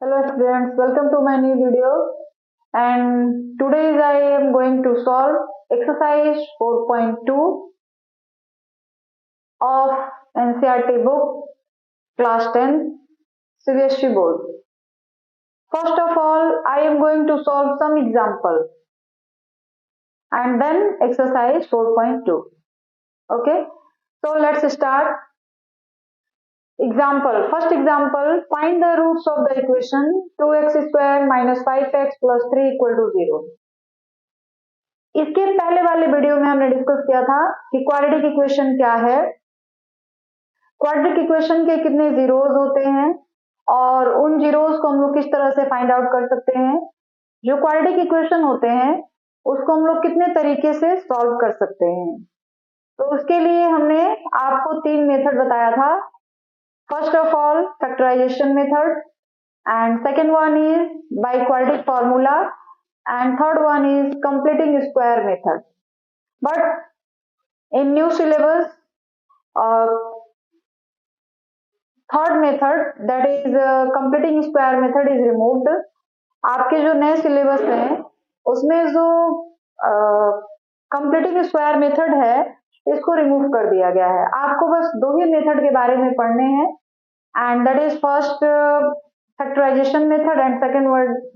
Hello students, welcome to my new video and today I am going to solve exercise 4.2 of NCERT book class 10 CBSE board. First of all, I am going to solve some example and then exercise 4.2. Okay, so let's start. Example, first example, find the roots of the equation 2x square minus 5x plus 3 equal to 0. इसके पहले वाले video में हमने discuss किया था कि quadratic equation क्या है, क्वाड्रेटिक इक्वेशन के कितने जीरोस होते हैं और उन जीरोस को हम लोग किस तरह से फाइंड आउट कर सकते हैं। जो क्वाड्रेटिक इक्वेशन होते हैं उसको हम लोग कितने तरीके से सॉल्व कर सकते हैं। तो उसके लिए हमने आपको 3 मेथड बताया था। First of all factorisation method and second one is by quadratic formula and third one is completing square method. But in new syllabus third method, that is completing square method is removed. आपके जो नए syllabus हैं उसमें जो completing square method है इसको remove कर दिया गया है। आपको बस दो ही मेथड के बारे में पढ़ने हैं and that is first factorisation method and second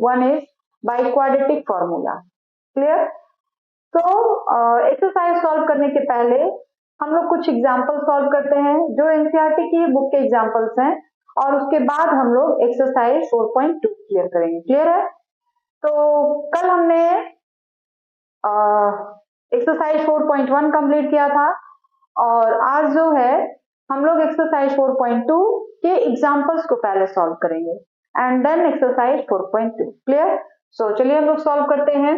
one is by quadratic formula. Clear? तो एक्सरसाइज सॉल्व करने के पहले हम लोग कुछ एग्जाम्पल सॉल्व करते हैं जो एनसीईआरटी की बुक के एग्जाम्पल्स हैं और उसके बाद हम लोग एक्सरसाइज 4.2 क्लियर करेंगे। क्लियर है? तो कल हमने एक्सरसाइज 4.1 कंप्लीट किया था और आज जो है हम लोग एक्सरसाइज 4.2 के एग्जाम्पल्स को पहले सॉल्व करेंगे and then exercise 4.2। Clear? So चलिए हम लोग सॉल्व करते हैं।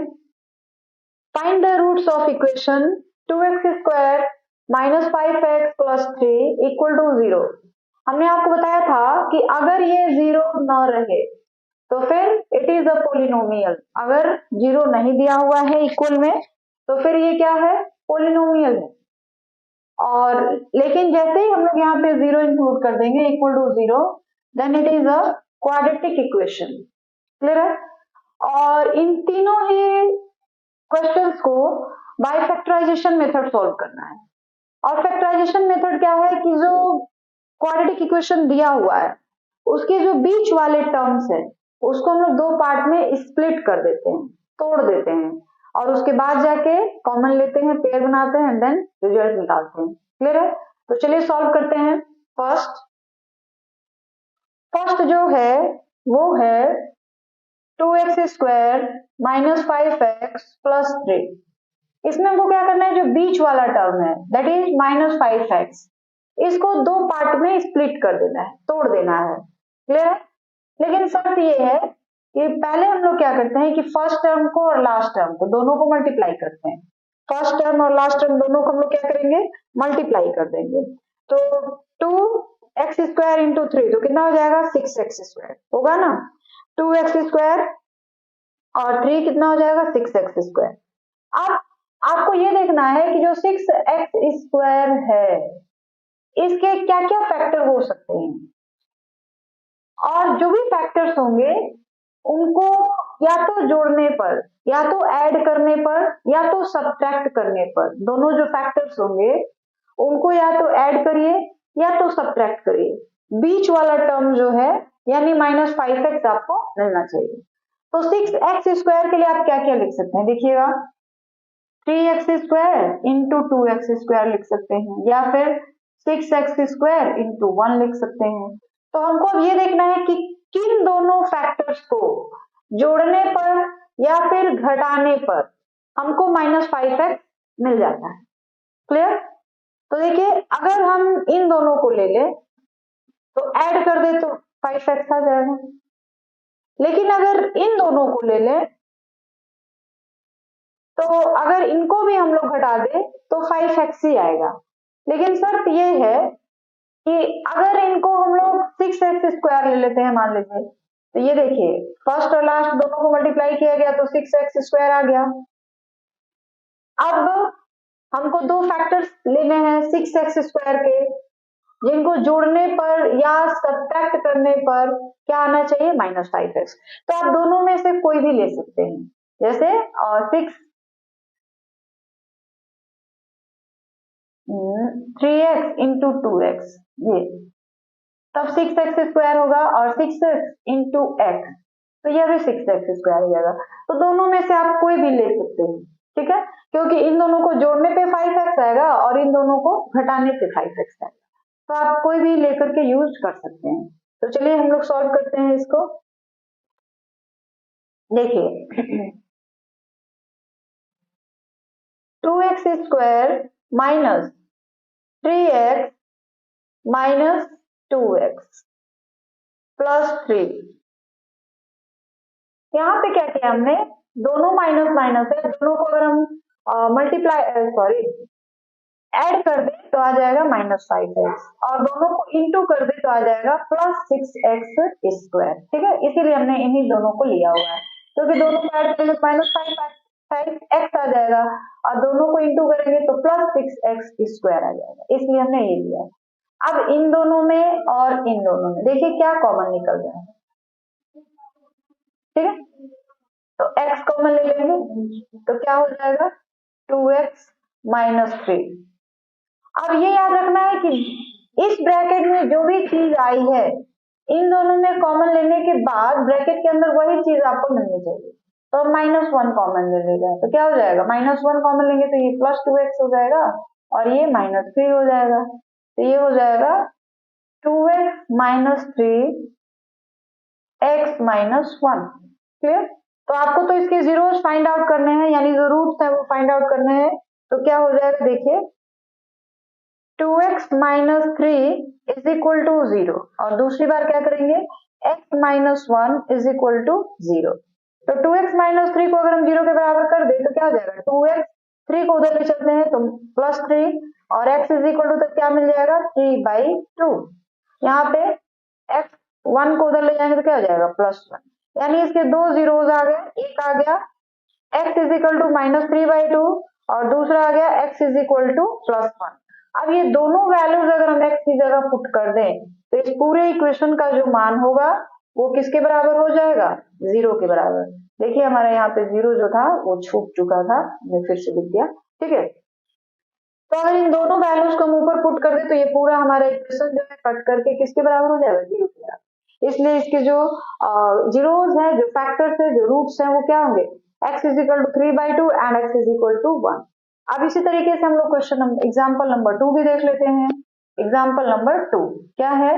Find the roots of equation 2x square minus 5x plus 3 equal to 0। हमने आपको बताया था कि अगर ये 0 न रहे तो फिर इट इज अ पोलिनोमियल। अगर 0 नहीं दिया हुआ है इक्वल में तो फिर ये क्या है? पोलिनोमियल है। और लेकिन जैसे ही हम लोग यहाँ पे 0 इंक्लूड कर देंगे equal to 0 then it is a quadratic equation. Clear है? और इन तीनों ही क्वेश्चंस को बाय फैक्टराइजेशन मेथड सॉल्व करना है। और फैक्टराइजेशन मेथड क्या है कि जो क्वाड्रेटिक इक्वेशन दिया हुआ है उसके जो बीच वाले टर्म्स है उसको हम लोग दो पार्ट में स्प्लिट कर देते हैं, तोड़ देते हैं और उसके बाद जाके कॉमन लेते हैं, पेयर बनाते हैं एंड देन रिजल्ट निकालते हैं। क्लियर है? तो चलिए सॉल्व करते हैं। फर्स्ट जो है वो है 2x square minus 5x plus 3। इसमें हमको क्या करना है? जो बीच वाला टर्म है दैट इज माइनस 5x, इसको दो पार्ट में स्प्लिट कर देना है, तोड़ देना है। क्लियर है? लेकिन शर्त ये है कि पहले हम लोग क्या करते हैं कि फर्स्ट टर्म को और लास्ट टर्म को दोनों को मल्टीप्लाई करते हैं। फर्स्ट टर्म और लास्ट टर्म दोनों को हम लोग क्या करेंगे? मल्टीप्लाई कर देंगे। तो 2x स्क्वायर इंटू 3 तो कितना हो जाएगा? 6x स्क्वायर होगा ना। 2x स्क्वायर और 3 कितना हो जाएगा? 6x square. अब आपको ये देखना है कि जो 6x स्क्वायर है इसके क्या क्या फैक्टर हो सकते हैं और जो भी फैक्टर्स होंगे उनको या तो जोड़ने पर या तो ऐड करने पर या तो सब्ट्रैक्ट करने पर, दोनों जो फैक्टर्स होंगे उनको या तो ऐड करिए या तो सब्ट्रैक्ट करिए। बीच वाला टर्म जो है यानी माइनस 5x आपको मिलना चाहिए। तो 6x स्क्वायर के लिए आप क्या क्या लिख सकते हैं? देखिएगा 3x square into 2x square लिख सकते हैं या फिर 6x स्क्वायर इंटू 1 लिख सकते हैं। तो हमको अब ये देखना है कि किन दोनों फैक्टर्स को जोड़ने पर या फिर घटाने पर हमको माइनस 5x मिल जाता है। क्लियर? तो देखिए अगर हम इन दोनों को ले लें तो ऐड कर दे तो 5x आ जाएगा, लेकिन अगर इन दोनों को ले लें तो अगर इनको भी हम लोग घटा दे तो 5x ही आएगा। लेकिन शर्त ये है कि अगर इनको हम लोग 6x स्क्वायर ले लेते हैं मान लीजिए, तो ये देखिए फर्स्ट और लास्ट दोनों को मल्टीप्लाई किया गया तो 6x स्क्वायर आ गया। अब हमको दो फैक्टर्स लेने हैं 6x स्क्वायर के, जिनको जोड़ने पर या सब्ट्रैक्ट करने पर क्या आना चाहिए, -5x। तो आप दोनों में से कोई भी ले सकते हैं, जैसे 3x इंटू 2x, ये तब 6x² होगा, और 6x इंटू x, तो यह भी 6x² हो जाएगा। तो दोनों में से आप कोई भी ले सकते हैं, ठीक है, क्योंकि इन दोनों को जोड़ने पे 5x आएगा और इन दोनों को घटाने पे 5x आएगा। तो आप कोई भी लेकर के यूज कर सकते हैं। तो चलिए हम लोग सॉल्व करते हैं इसको। देखिए 2x² minus 3x minus 2x plus 3, यहाँ पे क्या किया हमने, दोनों माइनस माइनस है, दोनों को अगर हम मल्टीप्लाई सॉरी ऐड कर दे तो आ जाएगा -5x, और दोनों को इंटू कर दे तो आ जाएगा +6x²। ठीक है, इसीलिए हमने इन्हीं दोनों को लिया हुआ है, क्योंकि दोनों को ऐड करेंगे -5x आ जाएगा, और दोनों को इंटू करेंगे तो +6x² आ जाएगा, इसलिए हमने ये लिया। अब इन दोनों में और इन दोनों में देखिए क्या कॉमन निकल रहा है, ठीक है, तो x कॉमन ले लेंगे तो क्या हो जाएगा 2x माइनस 3। अब ये याद रखना है कि इस ब्रैकेट में जो भी चीज आई है, इन दोनों में कॉमन लेने के बाद ब्रैकेट के अंदर वही चीज आपको मिलनी चाहिए। तो हम -1 कॉमन ले लेगा तो क्या हो जाएगा, -1 कॉमन लेंगे तो ये +2x हो जाएगा, और ये -3 हो जाएगा, तो ये हो जाएगा 2x minus 3 x minus 1। Clear. तो आपको तो इसके जीरोस फाइंड आउट करने हैं, यानी जो रूट्स है वो फाइंड आउट करने हैं। तो क्या हो जाएगा देखिए 2x minus 3 is equal to 0, और दूसरी बार क्या करेंगे x minus 1 is equal to 0। तो 2x माइनस 3 को अगर हम 0 के बराबर कर दे तो क्या हो जाएगा 2x, 3 को उधर ले चलते हैं तो +3, और x इज इक्वल टू तो क्या मिल जाएगा 3/2। यहाँ पे x 1 को उधर ले जाएंगे तो क्या हो जाएगा +1, यानी इसके दो जीरोस आ गए, एक आ गया x इज इक्वल टू -3/2 और दूसरा आ गया x इज इक्वल टू +1। अब ये दोनों वैल्यूज अगर हम x की जगह पुट कर दें तो इस पूरे इक्वेशन का जो मान होगा वो किसके बराबर हो जाएगा, 0 के बराबर। देखिए हमारा यहाँ पे 0 जो था वो छूट चुका था, मैं फिर से लिख दिया, ठीक है। तो अगर इन दोनों वैल्यूज को हम ऊपर पुट कर दे तो ये पूरा हमारा इक्वेशन जो है कट करके किसके बराबर हो जाएगा, 0 के बराबर। इसलिए इसके जो जीरोस है, जो फैक्टर्स है, जो रूट्स है वो क्या होंगे, x is equal to 3/2 and x is equal to 1। अब इसी तरीके से हम लोग क्वेश्चन एग्जाम्पल नंबर 2 भी देख लेते हैं। एग्जाम्पल नंबर 2 क्या है,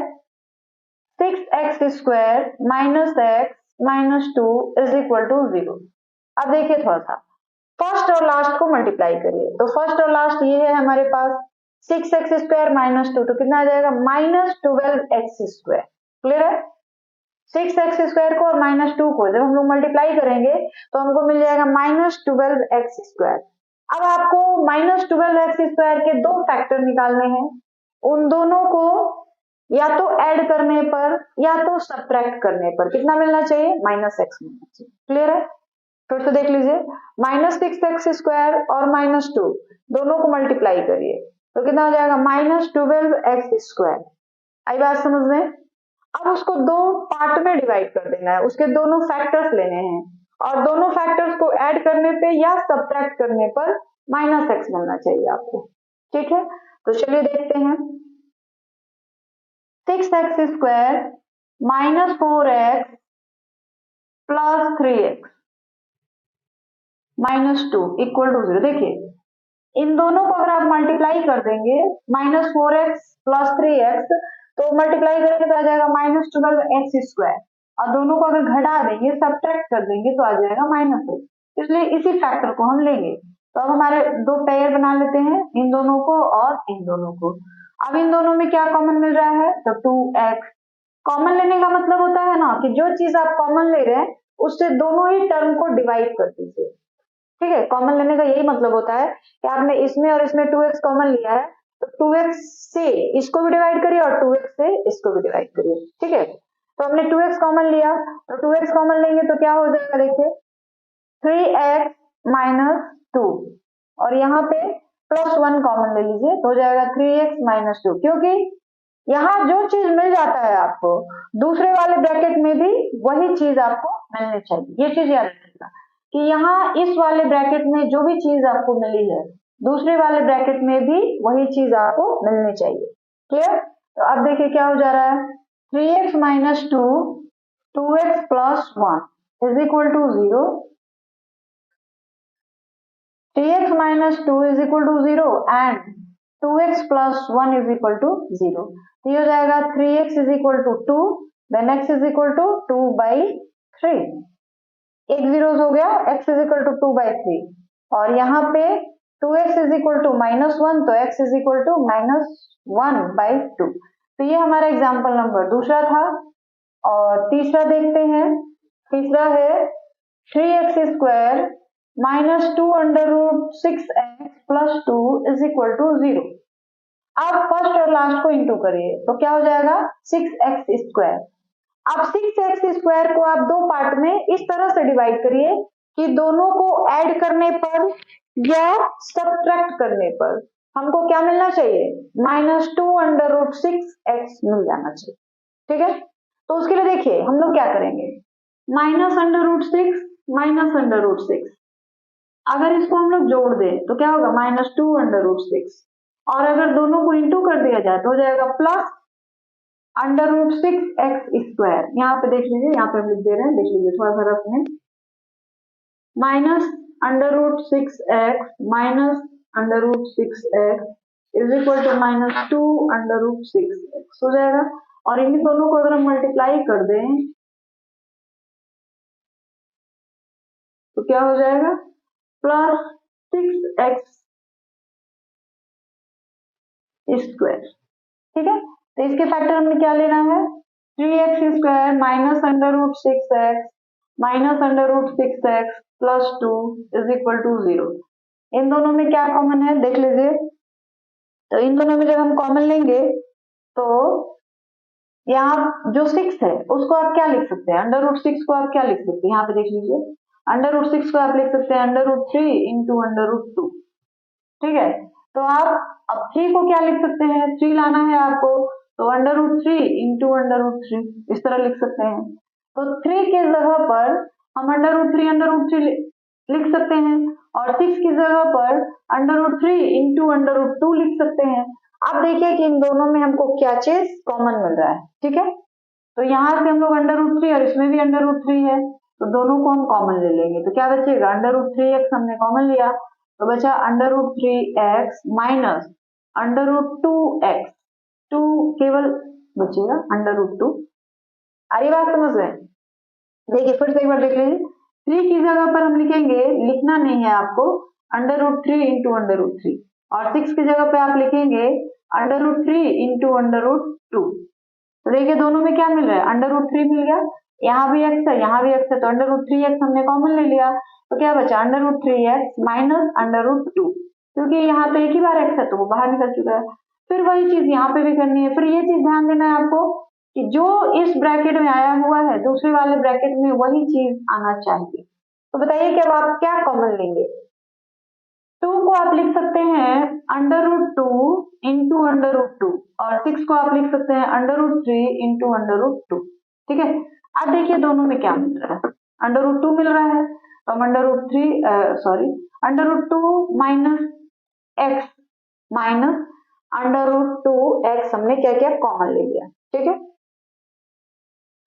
6x² minus x minus 2 is equal to 0। अब देखिए थोड़ा सा फर्स्ट और लास्ट को मल्टीप्लाई करिए, तो फर्स्ट और लास्ट ये है हमारे पास 6x² माइनस 2, तो कितना आ जाएगा -12x²। क्लियर है, 6x² को और -2 को जब हम लोग मल्टीप्लाई करेंगे तो हमको मिल जाएगा -12x²। अब आपको -12x² के दो फैक्टर निकालने हैं, उन दोनों को या तो ऐड करने पर या तो सब्ट्रैक्ट करने पर कितना मिलना चाहिए, -x मिलना चाहिए। क्लियर है, फिर से देख लीजिए -6x² और -2 दोनों को मल्टीप्लाई करिए तो कितना हो जाएगा -12x²। आई बात समझ में। अब उसको दो पार्ट में डिवाइड कर देना है, उसके दोनों फैक्टर्स लेने हैं, और दोनों फैक्टर्स को ऐड करने पे या सब्ट्रैक्ट करने पर -x मिलना चाहिए आपको। ठीक है, तो चलिए देखते हैं 6x² minus 4x plus 3x -2 equal to 0। देखिए इन दोनों को अगर आप मल्टीप्लाई कर देंगे -4x प्लस 3x, तो मल्टीप्लाई करेंगे तो आ जाएगा -12x², और दोनों को अगर घटा देंगे सब्ट्रैक्ट कर देंगे तो आ जाएगा -x, इसलिए इसी फैक्टर को हम लेंगे। तो अब हमारे दो पेयर बना लेते हैं, इन दोनों को और इन दोनों को। अब इन दोनों में क्या कॉमन मिल रहा है, तो 2x कॉमन लेने का मतलब होता है ना कि जो चीज आप कॉमन ले रहे हैं उससे दोनों ही टर्म को डिवाइड कर दीजिए। ठीक है, कॉमन लेने का यही मतलब होता है कि आपने इसमें और इसमें 2x कॉमन लिया है तो 2x से इसको भी डिवाइड करिए और 2x से इसको भी डिवाइड करिए। ठीक है, तो हमने 2x कॉमन लिया तो 2x कॉमन लेंगे तो क्या हो जाएगा, देखिए 3x माइनस 2, और यहाँ पे +1 कॉमन ले लीजिए तो हो जाएगा 3x माइनस 2, क्योंकि यहाँ जो चीज मिल जाता है आपको दूसरे वाले ब्रैकेट में भी वही चीज आपको मिलनी चाहिए। ये चीज याद रखिएगा कि यहाँ इस वाले ब्रैकेट में जो भी चीज आपको मिली है दूसरे वाले ब्रैकेट में भी वही चीज आपको मिलनी चाहिए। क्लियर? तो अब देखिए क्या हो जा रहा है, 3x minus 2 2x plus 1 is equal to 0। 3x minus 2 is equal to 0 and 2x plus 1 is equal to 0। तो ये हो जाएगा 3x is equal to 2, then x is equal to 2 by 3। एक जीरोस हो गया, x is equal to 2 by 3 और यहाँ पे 2x is equal to minus 1 तो x is equal to minus 1 by 2। तो ये हमारा एग्जाम्पल नंबर दूसरा था। और तीसरा देखते हैं, तीसरा है 3x square minus 2 under root 6x plus 2 is equal to 0। अब फर्स्ट और लास्ट को इंटू करिए तो क्या हो जाएगा 6x स्क्वायर। अब 6x स्क्वायर को आप दो पार्ट में इस तरह से डिवाइड करिए कि दोनों को ऐड करने पर या सब्ट्रैक्ट करने पर हमको क्या मिलना चाहिए, माइनस 2 अंडर रूट 6x मिल जाना चाहिए। ठीक है, तो उसके लिए देखिए हम लोग क्या करेंगे, minus under root 6 minus under root 6, अगर इसको हम लोग जोड़ दें तो क्या होगा माइनस 2 अंडर रूट 6 और अगर दोनों को इंटू कर दिया जाए तो हो जाएगा plus under root 6x square. यहाँ पे देख लीजिए, यहाँ पे हम लिख दे रहे हैं, देख लीजिए थोड़ा सा रफ में, minus under root 6x minus under root 6x is equal to minus 2 under root 6x हो जाएगा। और इन दोनों को अगर हम मल्टीप्लाई कर दें तो क्या हो जाएगा प्लस 6x स्क्वायर। ठीक है, तो इसके फैक्टर हमने क्या लेना है, 3x square minus under root 6x minus under root 6x plus 2 is equal to 0। इन दोनों में क्या कॉमन है देख लीजिए, तो इन दोनों में जब हम कॉमन लेंगे तो यहाँ जो 6 है उसको आप क्या लिख सकते हैं, अंडर रूट 6 को आप क्या लिख सकते हैं, यहाँ पे देख लीजिए अंडर रूट 6 को आप लिख सकते हैं under root 3 into under root 2। ठीक है, तो आप अब 3 को क्या लिख सकते हैं, 3 लाना है आपको तो under root 3 into under root 3 इस तरह लिख सकते हैं। तो 3 के जगह पर हम अंडर रूट 3 लिख सकते हैं और 6 की जगह पर under root 3 into under root 2 लिख सकते हैं। अब देखिए कि इन दोनों में हमको क्या चीज कॉमन मिल रहा है। ठीक है, तो यहाँ से हम लोग अंडर रूट 3 और इसमें भी अंडर रूट 3 है तो दोनों को हम कॉमन ले लेंगे तो क्या बचेगा, अंडर रूट 3x हमने कॉमन लिया तो बचा under root 3x minus under root 2x, 2 केवल बचेगा अंडर रूट 2। आ रही बात समझ रहे हैं? देखिए फिर से एक बार देख लीजिए, 3 की जगह पर हम लिखेंगे, लिखना नहीं है आपको, under root 3 into under root 3 और 6 की जगह पे आप लिखेंगे under root 3 into under root 2। तो देखिए दोनों में क्या मिल रहा है, अंडर रूट 3 मिल गया, यहाँ भी x है यहाँ भी x है तो अंडर रूट 3x हमने कॉमन ले लिया तो क्या बचा under root 3x minus under root 2, क्योंकि यहाँ पे एक ही बार x है तो वो बाहर निकल चुका है। फिर वही चीज यहाँ पे भी करनी है। फिर ये चीज ध्यान देना है आपको कि जो इस ब्रैकेट में आया हुआ है दूसरे वाले ब्रैकेट में वही चीज आना चाहिए। तो बताइए कि अब आप क्या कॉमन लेंगे, 2 को आप लिख सकते हैं under root 2 into under root 2 और 6 को आप लिख सकते हैं under root 3 into under root 2। ठीक है, अब देखिए दोनों में क्या मिल रहा है, अंडर रूट 2 मिल रहा है तो हम under root 3 sorry under root 2 minus x minus under root 2 x हमने क्या क्या कॉमन ले लिया। ठीक है,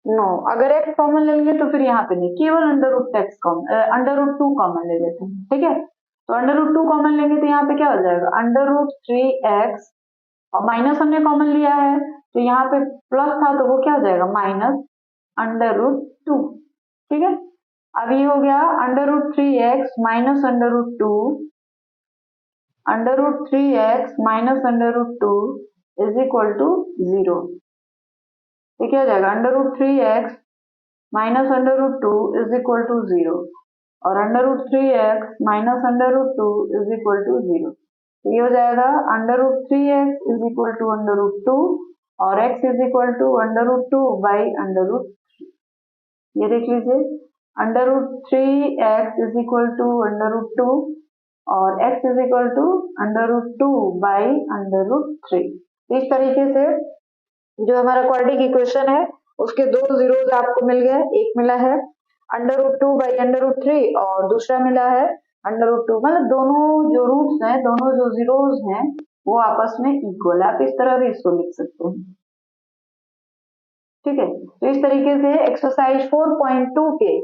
नो अगर x कॉमन लेंगे तो फिर यहाँ पे नहीं, केवल under root x common under root 2 common ले लेते हैं। ठीक है, तो अंडर रूट 2 कॉमन लेंगे तो यहाँ पे क्या हो जाएगा अंडर रूट 3x और माइनस हमने कॉमन लिया है तो यहाँ पे प्लस था तो वो क्या हो जाएगा माइनस अंडर रूट 2। ठीक है, अब ये हो गया under root 3x minus under root 2 under root 3x minus under root 2 is equal to 0। ये क्या हो जाएगा under root 3x minus under root 2 is equal to 0 और under root 3x minus under root 2 is equal to 0। ये हो जाएगा under root 3x is equal to under root 2 और x is equal to under root 2 by under root 3। ये देख लीजिए under root 3x is equal to under root 2 और x is equal to under root 2 by under root 3। इस तरीके से जो हमारा क्वाड्रेटिक इक्वेशन है उसके दो जीरोस आपको मिल गए, एक मिला है √2/√3 और दूसरा मिला है √2, मतलब दोनों जो रूट्स हैं, दोनों जो जीरोस हैं वो आपस में इक्वल है। आप इस तरह भी इसको लिख सकते हैं, ठीक है। तो इस तरीके से एक्सरसाइज 4.2 के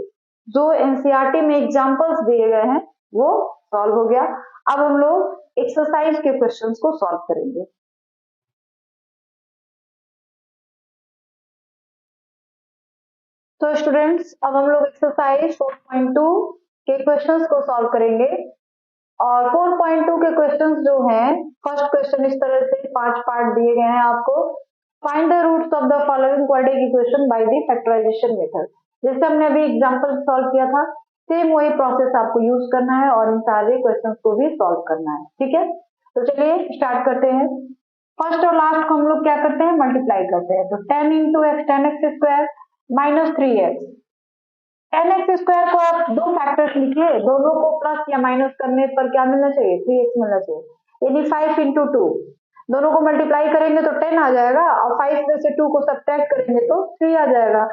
जो एनसीईआरटी में एग्जांपल्स दिए गए हैं वो सॉल्व हो गया। अब हम लोग एक्सरसाइज के क्वेश्चंस को सॉल्व करेंगे। तो स्टूडेंट्स अब हम लोग एक्सरसाइज 4.2 के क्वेश्चंस को सॉल्व करेंगे और 4.2 के क्वेश्चंस जो हैं, फर्स्ट क्वेश्चन इस तरह से 5 पार्ट दिए गए हैं आपको। Find the roots of the following quadratic equation by the factorisation method. जैसे हमने अभी एग्जांपल सॉल्व किया था, सेम वही प्रोसेस आपको यूज करना है और इन सारे क्वेश्चंस को भी सॉल्व करना है, ठीक है। तो चलिए स्टार्ट करते हैं। फर्स्ट और लास्ट को हम लोग क्या करते हैं, मल्टीप्लाई करते हैं। तो 10 × x 10x² - 3x। 10x² को आप दो फैक्टर्स लिखिए, दोनों को प्लस या माइनस करने पर क्या मिलना चाहिए, 3x मिलना चाहिए। यानी 5 × 2, दोनों को मल्टीप्लाई करेंगे तो 10 आ जाएगा और 5 में से 2 को सब्ट्रैक्ट करेंगे तो 3 आ जाएगा।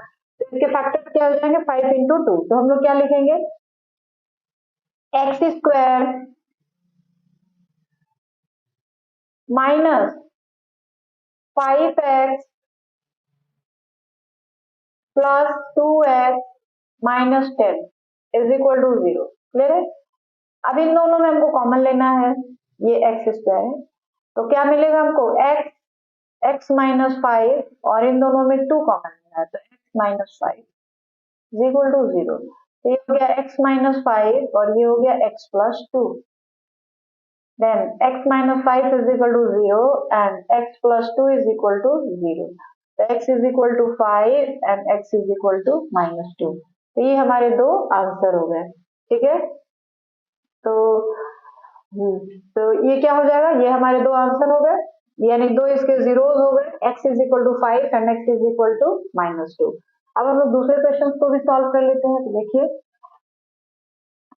तो इसके फैक्टर्स क्या हो जाएंगे, 5 × 2। तो हम लोग क्या लिखेंगे, x² minus 5x plus 2x minus 10 is equal to 0। Clear है। अब इन दोनों में हमको कॉमन लेना है, ये x² है तो क्या मिलेगा हमको, x माइनस 5 और इन दोनों में 2 कॉमन लेना है तो x minus 5 is equal to 0। तो ये हो गया x माइनस 5 और ये हो गया x plus 2। Then x minus 5 is equal to 0 and x plus 2 is equal to 0। तो x is equal to 5 and x is equal to -2। तो ये हमारे दो आंसर हो गए, ठीक है। तो ये क्या हो जाएगा, ये हमारे दो आंसर हो गए, यानी दो इसके जीरोस हो गए, x is equal to 5 and x is equal to -2। अब हम लोग दूसरे क्वेश्चन को भी सॉल्व कर लेते हैं। तो देखिए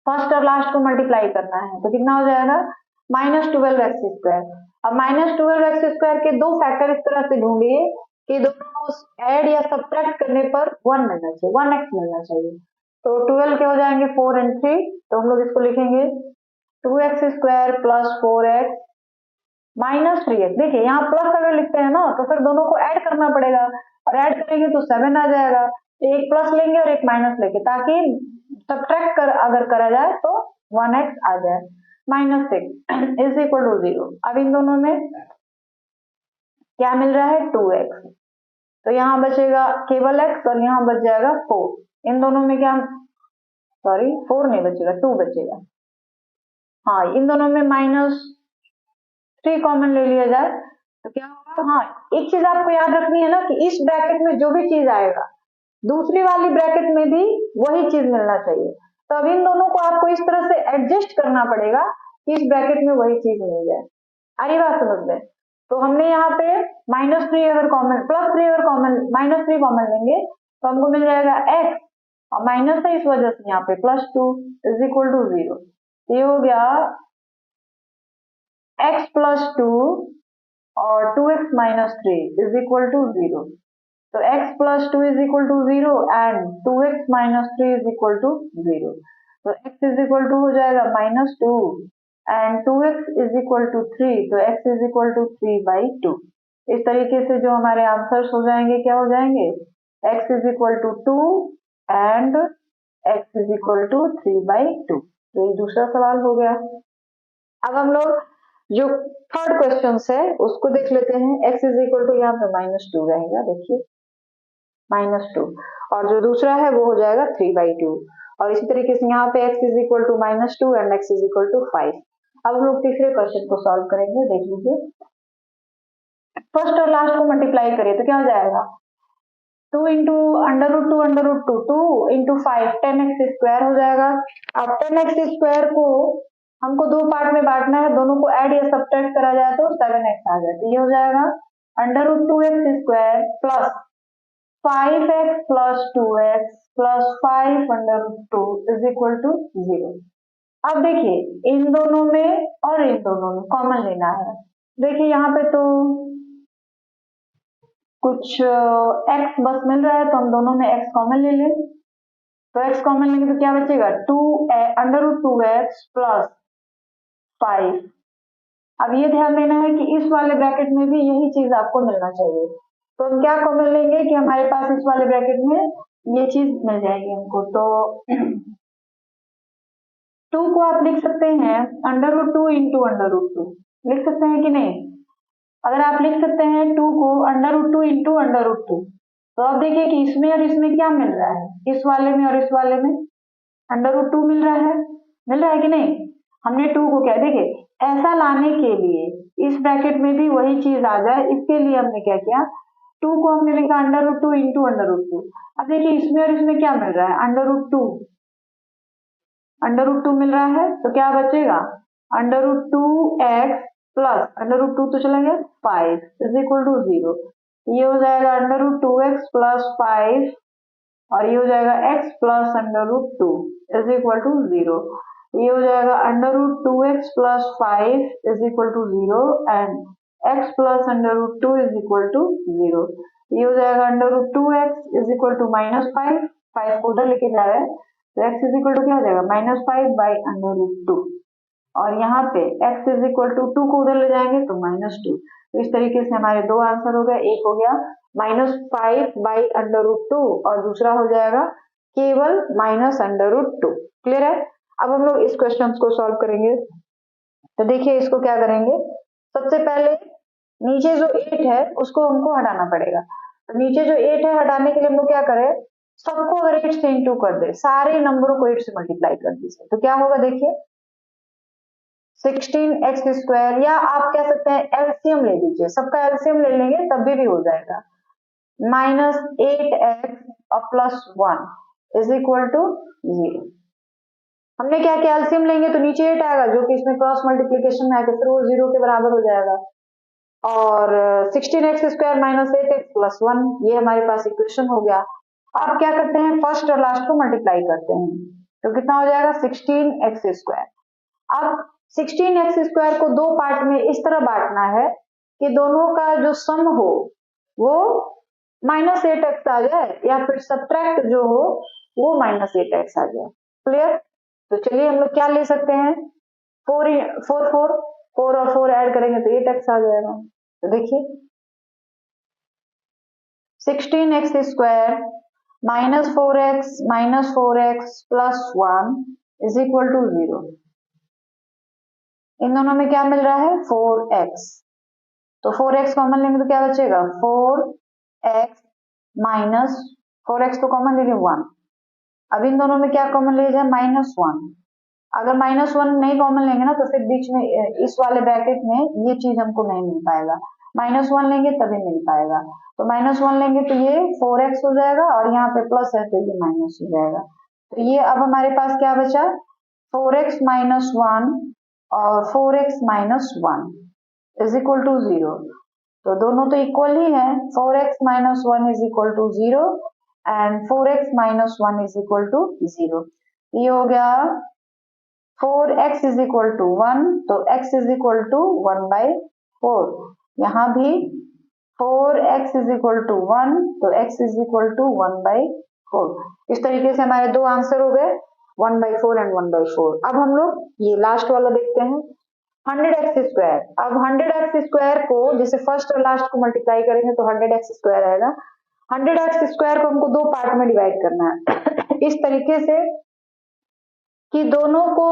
फर्स्ट और लास्ट को मल्टीप्लाई करना है तो कितना हो जाएगा, -12x²। अब -12x² के दो फैक्टर इस तरह से ढूंढिए कि दोनों को ऐड या सब्ट्रैक्ट करने पर 1 मिलना चाहिए, 1x मिलना चाहिए। तो 12 के हो जाएंगे 4 और 3, तो हम लोग इसको लिखेंगे 2x² plus 4x minus 3x। देखिए यहाँ प्लस अगर लिखते हैं ना तो फिर दोनों को ऐड करना पड़ेगा और ऐड करेंगे तो 7 आ जाएगा। तो एक प्लस लेंगे और एक माइनस लेंगे ताकि सब्ट्रैक्ट कर अगर करा जाए तो 1x आ जाए। -6 इज इक्वल टू 0। अब इन दोनों में क्या मिल रहा है, 2x। तो यहाँ बचेगा केवल x और यहाँ बच जाएगा 4। इन दोनों में क्या, सॉरी 4 नहीं बचेगा, 2 बचेगा। हाँ इन दोनों में -3 कॉमन ले लिया जाए तो क्या होगा। हाँ एक चीज आपको याद रखनी है ना कि इस ब्रैकेट में जो भी चीज आएगा दूसरी वाली ब्रैकेट में भी वही चीज मिलना चाहिए। तो अब इन दोनों को आपको इस तरह से एडजस्ट करना पड़ेगा कि इस ब्रैकेट में वही चीज मिल जाए। अरे बात समझ में। तो हमने यहाँ पे -3 अगर कॉमन, +3 अगर कॉमन, -3 कॉमन लेंगे तो हमको मिल जाएगा x और माइनस है इस वजह से यहाँ पे +2 इज इक्वल टू 0। ये हो गया x प्लस 2 और 2x minus 3 is equal to 0। तो x plus 2 is equal to 0 and 2x minus 3 is equal to 0। तो x इज इक्वल टू हो जाएगा -2 and 2x is equal to 3। तो x इज इक्वल टू 3/2। इस तरीके से जो हमारे आंसर्स हो जाएंगे क्या हो जाएंगे, x is equal to 2 and x is equal to 3/2। तो ये दूसरा सवाल हो गया। अब हम लोग जो थर्ड क्वेश्चन है उसको देख लेते हैं। x इज इक्वल टू यहाँ पे -2 रहेगा, देखिए -2 और जो दूसरा है वो हो जाएगा 3/2 और इसी तरीके से यहाँ पे x is equal to -2 and x is equal to 5। अब हम लोग तीसरे क्वेश्चन को सॉल्व करेंगे, देख लीजिए। फर्स्ट और लास्ट को मल्टीप्लाई करिए तो क्या हो जाएगा, 2 × √2 2 × 5 10x² हो जाएगा। अब 10x² को हमको दो पार्ट में बांटना है, दोनों को ऐड या सब्ट्रैक्ट करा जाए तो 7x आ जाए। तो ये हो जाएगा √2x² plus 5x plus 2x plus 5√2 is equal to 0। अब देखिए इन दोनों में और इन दोनों में कॉमन लेना है। देखिए यहाँ पे तो कुछ x बस मिल रहा है तो हम दोनों में x कॉमन ले लें। तो x कॉमन लेंगे तो क्या बचेगा, अंडर रूट 2x प्लस 5। अब ये ध्यान देना है कि इस वाले ब्रैकेट में भी यही चीज आपको मिलना चाहिए। तो हम क्या कॉमन लेंगे कि हमारे पास इस वाले ब्रैकेट में ये चीज मिल जाएगी हमको। तो 2 को आप लिख सकते हैं under root 2 into under root 2, लिख सकते हैं कि नहीं। अगर आप लिख सकते हैं 2 को under root 2 into under root 2, तो अब देखिए कि इसमें और इसमें क्या मिल रहा है, इस वाले में और इस वाले में अंडर रूट 2 मिल रहा है कि नहीं। हमने 2 को क्या, देखिए ऐसा लाने के लिए इस ब्रैकेट में भी वही चीज आ जाए, इसके लिए हमने क्या किया, 2 को हमने लिखा under root 2 into under root 2। अब देखिए इसमें और इसमें क्या मिल रहा है, अंडर रूट 2 मिल रहा है, तो क्या बचेगा under root 2x plus under root 2 तो चला गया 5 इज इक्वल टू 0। ये हो जाएगा अंडर रूट 2x प्लस 5 और ये हो जाएगा x plus under root 2 is equal to 0। ये हो जाएगा under root 2x plus 5 is equal to 0 and x plus under root 2 is equal to 0। ये हो जाएगा under root 2x is equal to minus 5 को उधर लेके जा रहा है तो x इज इक्वल टू क्या हो जाएगा -5 बाई अंडर रूट 2 और यहाँ पे x इज इक्वल टू 2 को उधर ले जाएंगे तो -2। तो इस तरीके से हमारे दो आंसर हो गए, एक हो गया -5 बाई अंडर रूट 2 और दूसरा हो जाएगा केवल माइनस अंडर रूट 2। क्लियर है। अब हम लोग इस क्वेश्चन को सॉल्व करेंगे। तो देखिए इसको क्या करेंगे, सबसे पहले नीचे जो 8 है उसको हमको हटाना पड़ेगा। तो नीचे जो 8 है हटाने के लिए हम लोग क्या करें, सबको अगर 8 से इंटू कर दे, सारे नंबरों को 8 से मल्टीप्लाई कर दीजिए, तो क्या होगा देखिए 16x² या आप कह सकते हैं एलसीएम ले लीजिए, सबका एलसीएम ले लेंगे तब भी हो जाएगा -8x और +1 इज इक्वल टू 0। हमने क्या किया, एलसीएम लेंगे तो नीचे 8 आएगा जो कि इसमें क्रॉस मल्टीप्लीकेशन में आएगा, फिर वो 0 के बराबर हो जाएगा। और 16x² -8x + 1 ये हमारे पास इक्वेशन हो गया। आप क्या करते हैं, फर्स्ट और लास्ट को मल्टीप्लाई करते हैं तो कितना हो जाएगा 16x²। अब 16x² को दो पार्ट में इस तरह बांटना है कि दोनों का जो सम हो वो -8x आ जाए या फिर सब्ट्रैक्ट जो हो वो -8x आ जाए। क्लियर। तो चलिए हम लोग क्या ले सकते हैं, 4 और 4 ऐड करेंगे तो 8x आ जाएगा। तो देखिए 16x² -4x + 1 is equal to 0। इन दोनों में क्या मिल रहा है 4x, तो 4x कॉमन लेंगे तो क्या बचेगा 4x माइनस 4x तो कॉमन लेंगे 1। अब इन दोनों में क्या कॉमन ले जाए -1। अगर -1 नहीं कॉमन लेंगे ना तो फिर बीच में इस वाले ब्रैकेट में ये चीज हमको नहीं मिल पाएगा, -1 लेंगे तभी मिल पाएगा। तो -1 लेंगे तो ये 4x हो जाएगा और यहाँ पे प्लस है तो ये माइनस हो जाएगा। तो ये अब हमारे पास क्या बचा 4x - 1 और 4x - 1 इज इक्वल टू 0। तो दोनों तो इक्वल ही है, 4x - 1 is equal to 0 and 4x - 1 is equal to 0। ये हो गया 4x इज इक्वल टू 1 तो x इज इक्वल टू 1/4। यहाँ भी 4x इज इक्वल टू 1 तो x इज इक्वल टू 1/4। इस तरीके से हमारे दो आंसर हो गए 1/4 एंड 1/4। अब हम लोग ये लास्ट वाला देखते हैं 100x²। अब 100x² को जैसे फर्स्ट और लास्ट को मल्टीप्लाई करेंगे तो 100x² आएगा। 100x² को हमको दो पार्ट में डिवाइड करना है इस तरीके से कि दोनों को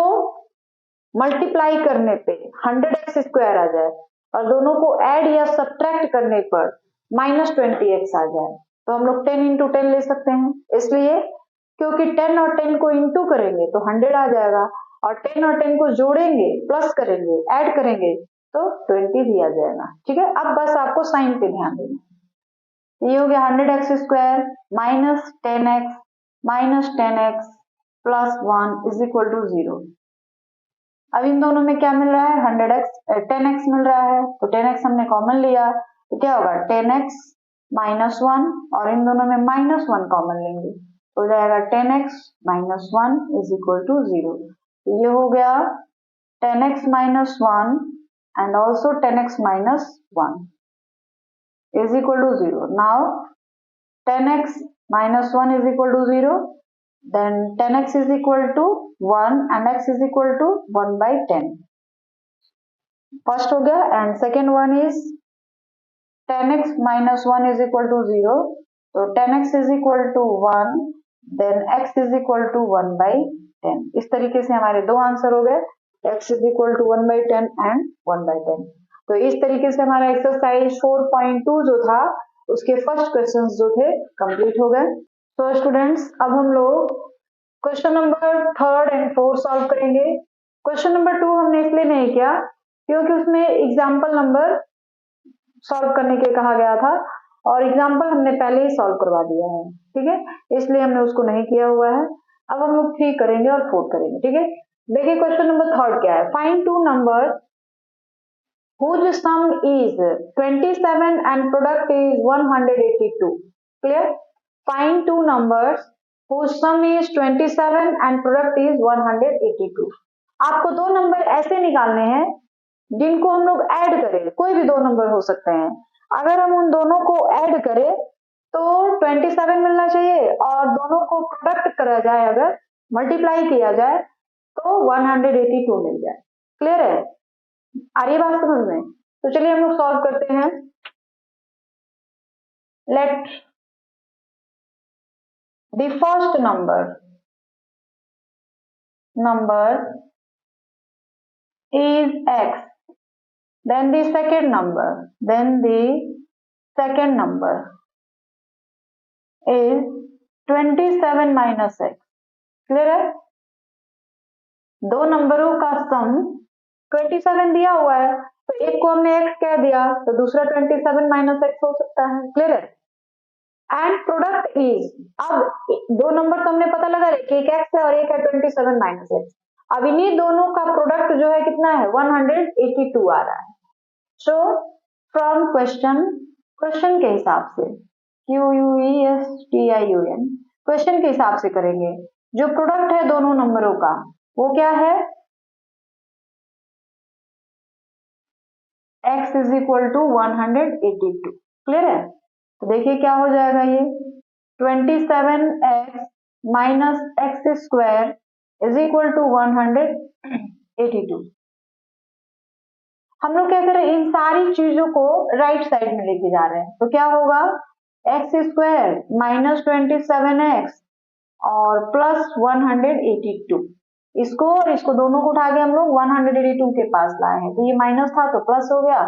मल्टीप्लाई करने पे 100x² आ जाए और दोनों को ऐड या सब्ट्रैक्ट करने पर -20x आ जाए। तो हम लोग 10 × 10 ले सकते हैं, इसलिए क्योंकि 10 और 10 को इंटू करेंगे तो 100 आ जाएगा और 10 और 10 को जोड़ेंगे प्लस करेंगे ऐड करेंगे तो 20 भी आ जाएगा। ठीक है, अब बस आपको साइन पे ध्यान देना। ये हो गया 100x² -10x 10x + 1 is equal to 0। अब इन दोनों में क्या मिल रहा है 10x मिल रहा है तो 10x हमने कॉमन लिया तो क्या होगा 10x - 1 और इन दोनों में -1 कॉमन लेंगे तो हो जाएगा 10x - 1 इज इक्वल टू 0। तो ये हो गया 10x - 1 and also 10x - 1। is equal to 0. Now 10x minus 1 is equal to 0. Then 10x is equal to 1 and x is equal to 1 by 10. First हो गया and second one is 10x minus 1 is equal to 0. So 10x is equal to 1, then x is equal to 1 by 10. इस तरीके से हमारे दो answer हो गए, x is equal to 1 by 10 and 1 by 10. तो इस तरीके से हमारा एक्सरसाइज 4.2 जो था उसके फर्स्ट क्वेश्चंस जो थे कंप्लीट हो गए. तो स्टूडेंट्स अब हम लोग क्वेश्चन नंबर 3 एंड 4 सॉल्व करेंगे. क्वेश्चन नंबर 2 हमने इसलिए नहीं किया क्योंकि उसमें एग्जाम्पल नंबर सॉल्व करने के कहा गया था और एग्जाम्पल हमने पहले ही सॉल्व करवा दिया है. ठीक है, इसलिए हमने उसको नहीं किया हुआ है. अब हम लोग 3 करेंगे और 4 करेंगे. ठीक है, देखिए क्वेश्चन नंबर 3 क्या है. Find two number whose sum is 27 and product is 182. Clear? Find two numbers whose sum is 27 and product is 182. आपको दो नंबर ऐसे निकालने हैं जिनको हम लोग ऐड करें. कोई भी दो नंबर हो सकते हैं. अगर हम उन दोनों को ऐड करें तो 27 मिलना चाहिए और दोनों को प्रोडक्ट करा जाए, अगर मल्टीप्लाई किया जाए तो 182 मिल जाए. क्लियर है? आ रही बात समझ में? तो चलिए हम लोग सॉल्व करते हैं. Let the first number is x, then the second number, then the second number is 27 minus x. Clear है? दो नंबरों का सम 27 दिया हुआ है तो एक को हमने x कह दिया तो दूसरा 27 माइनस x हो सकता है. क्लियर है? एंड प्रोडक्ट इज, अब दो नंबर तो हमने पता लगा कि एक x है और एक है 27 माइनस x. अब इन्हीं दोनों का प्रोडक्ट जो है कितना है 182 आ रहा है. सो फ्रॉम क्वेश्चन के हिसाब से QUESTIUN क्वेश्चन के हिसाब से करेंगे. जो प्रोडक्ट है दोनों नंबरों का वो क्या है? x is equal to 182. Clear है? तो देखिए क्या हो जाएगा ये 27x minus x square is equal to 182. हम लोग क्या कर रहे हैं, इन सारी चीजों को राइट साइड में लेके जा रहे हैं. तो क्या होगा एक्स स्क्वायर माइनस 27x और प्लस 182. इसको और इसको दोनों को उठा के हम लोग 182 के पास लाए हैं. तो ये माइनस था तो प्लस हो गया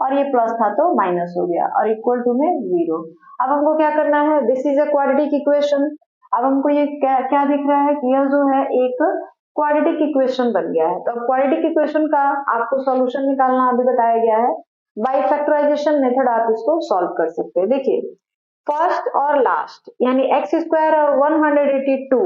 और ये प्लस था तो माइनस हो गया और इक्वल टू में 0. अब हमको क्या करना है, this is a quadratic equation. अब हमको ये क्या दिख रहा है कि यह जो है एक क्वाड्रेटिक इक्वेशन बन गया है. तो अब क्वाड्रेटिक इक्वेशन का आपको सॉल्यूशन निकालना अभी बताया गया है. बाय फैक्टराइजेशन मेथड आप इसको सॉल्व कर सकते हैं. देखिए फर्स्ट और लास्ट यानी एक्स स्क्वायर और 182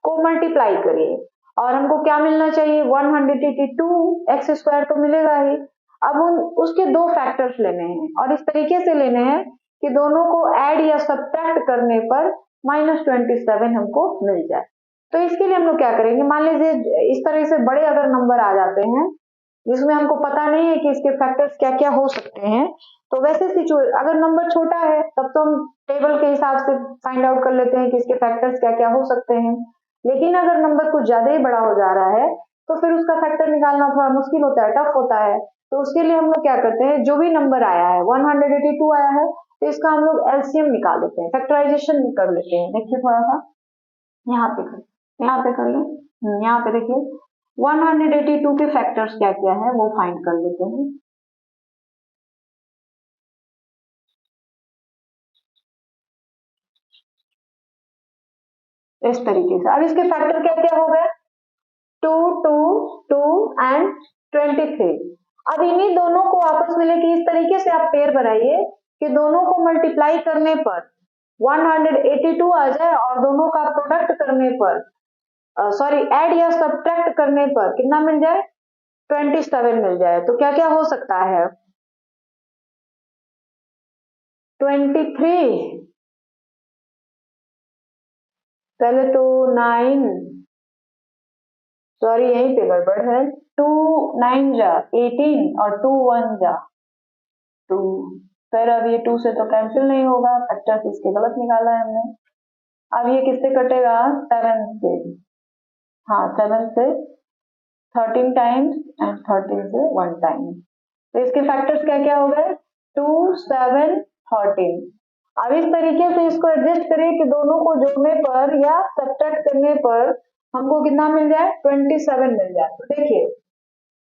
को मल्टीप्लाई करिए और हमको क्या मिलना चाहिए 182 एक्स स्क्वायर तो मिलेगा ही. अब उसके दो फैक्टर्स लेने हैं और इस तरीके से लेने हैं कि दोनों को ऐड या सब्ट्रैक्ट करने पर -27 हमको मिल जाए. तो इसके लिए हम लोग क्या करेंगे, मान लीजिए इस तरह से बड़े अगर नंबर आ जाते हैं जिसमें हमको पता नहीं है कि इसके फैक्टर्स क्या क्या हो सकते हैं, तो वैसे सिचुएशन अगर नंबर छोटा है तब तो हम टेबल के हिसाब से फाइंड आउट कर लेते हैं कि इसके फैक्टर्स क्या क्या हो सकते हैं. लेकिन अगर नंबर कुछ ज्यादा ही बड़ा हो जा रहा है तो फिर उसका फैक्टर निकालना थोड़ा मुश्किल होता है, टफ होता है. तो उसके लिए हम लोग क्या करते हैं, जो भी नंबर आया है 182 आया है तो इसका हम लोग एलसीएम निकाल लेते हैं, फैक्टराइजेशन कर लेते हैं. देखिए थोड़ा सा यहाँ पे कर लें. यहाँ पे देखिए 182 के फैक्टर्स क्या क्या है वो फाइंड कर लेते हैं. इस तरीके से. अब इसके फैक्टर क्या क्या हो गए 2, 2, 2 एंड 23. अब इन्हीं दोनों को आपस में लेके इस तरीके से आप पेयर बनाइए कि दोनों को मल्टीप्लाई करने पर 182 आ जाए और दोनों का प्रोडक्ट करने पर ऐड या सब्ट्रैक्ट करने पर कितना मिल जाए 27 मिल जाए. तो क्या क्या हो सकता है 23, पहले तो 9, सॉरी यहीं पे गड़बड़ है, 2 9 जा 18 और 2 1 जा 2 फिर अब ये 2 से तो कैंसिल नहीं होगा, फैक्टर्स इसके गलत निकाला है हमने। अब ये किससे कटेगा, 7 से, हाँ 7 से 13 टाइम्स एंड 13 से 1 टाइम। तो इसके फैक्टर्स क्या क्या हो गए, 2, 7, 13। अब इस तरीके से इसको एडजस्ट करिए कि दोनों को जोड़ने पर या सब्ट्रैक्ट करने पर हमको कितना मिल जाए, 27 मिल जाए। तो देखिए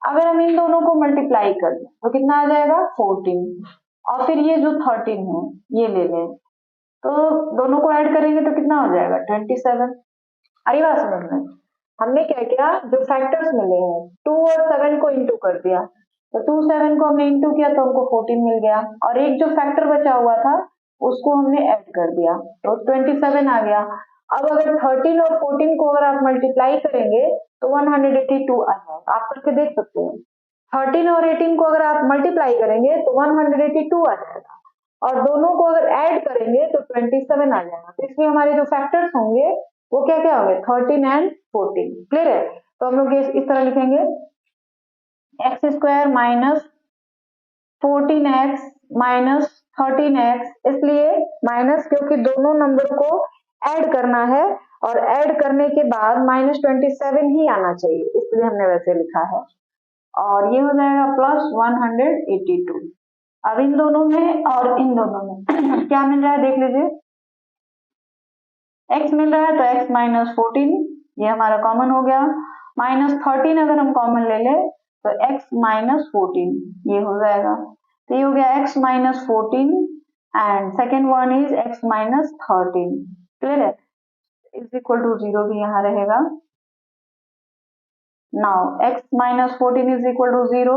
अगर हम इन दोनों को मल्टीप्लाई कर लें तो कितना आ जाएगा, 14, और फिर ये जो 13 है ये ले लें तो दोनों को ऐड करेंगे तो कितना हो जाएगा, 27। अरे बात समझ में, हमने क्या किया, जो फैक्टर्स मिले हैं 2 और 7 को इंटू कर दिया, तो 2 7 को हमने इंटू किया तो हमको 14 मिल गया, और एक जो फैक्टर बचा हुआ था उसको हमने ऐड कर दिया तो 27 आ गया। अब अगर 13 और 14 को अगर आप मल्टीप्लाई करेंगे तो 182 आ जाएगा, आप करके देख सकते हैं। 13 और 18 को अगर आप मल्टीप्लाई करेंगे तो 182 आ जाएगा, और दोनों को अगर ऐड करेंगे तो 27 आ जाएगा। तो इसलिए हमारे जो फैक्टर्स होंगे वो क्या क्या होंगे, 13 एंड 14। क्लियर है, तो हम लोग इस तरह लिखेंगे x square minus 14x minus 13x, इसलिए माइनस क्योंकि दोनों नंबर को ऐड करना है, और ऐड करने के बाद -27 ही आना चाहिए, इसलिए हमने वैसे लिखा है। और ये हो जाएगा प्लस 182। अब इन दोनों में और इन दोनों में क्या मिल रहा है देख लीजिए, x मिल रहा है तो x माइनस 14 ये हमारा कॉमन हो गया, -13 अगर हम कॉमन ले ले तो x माइनस 14 ये हो जाएगा, तो ये हो गया x minus 14 and second one is x minus 13। Clear है, इज इक्वल टू 0 भी यहाँ रहेगा। Now x minus 14 is equal to 0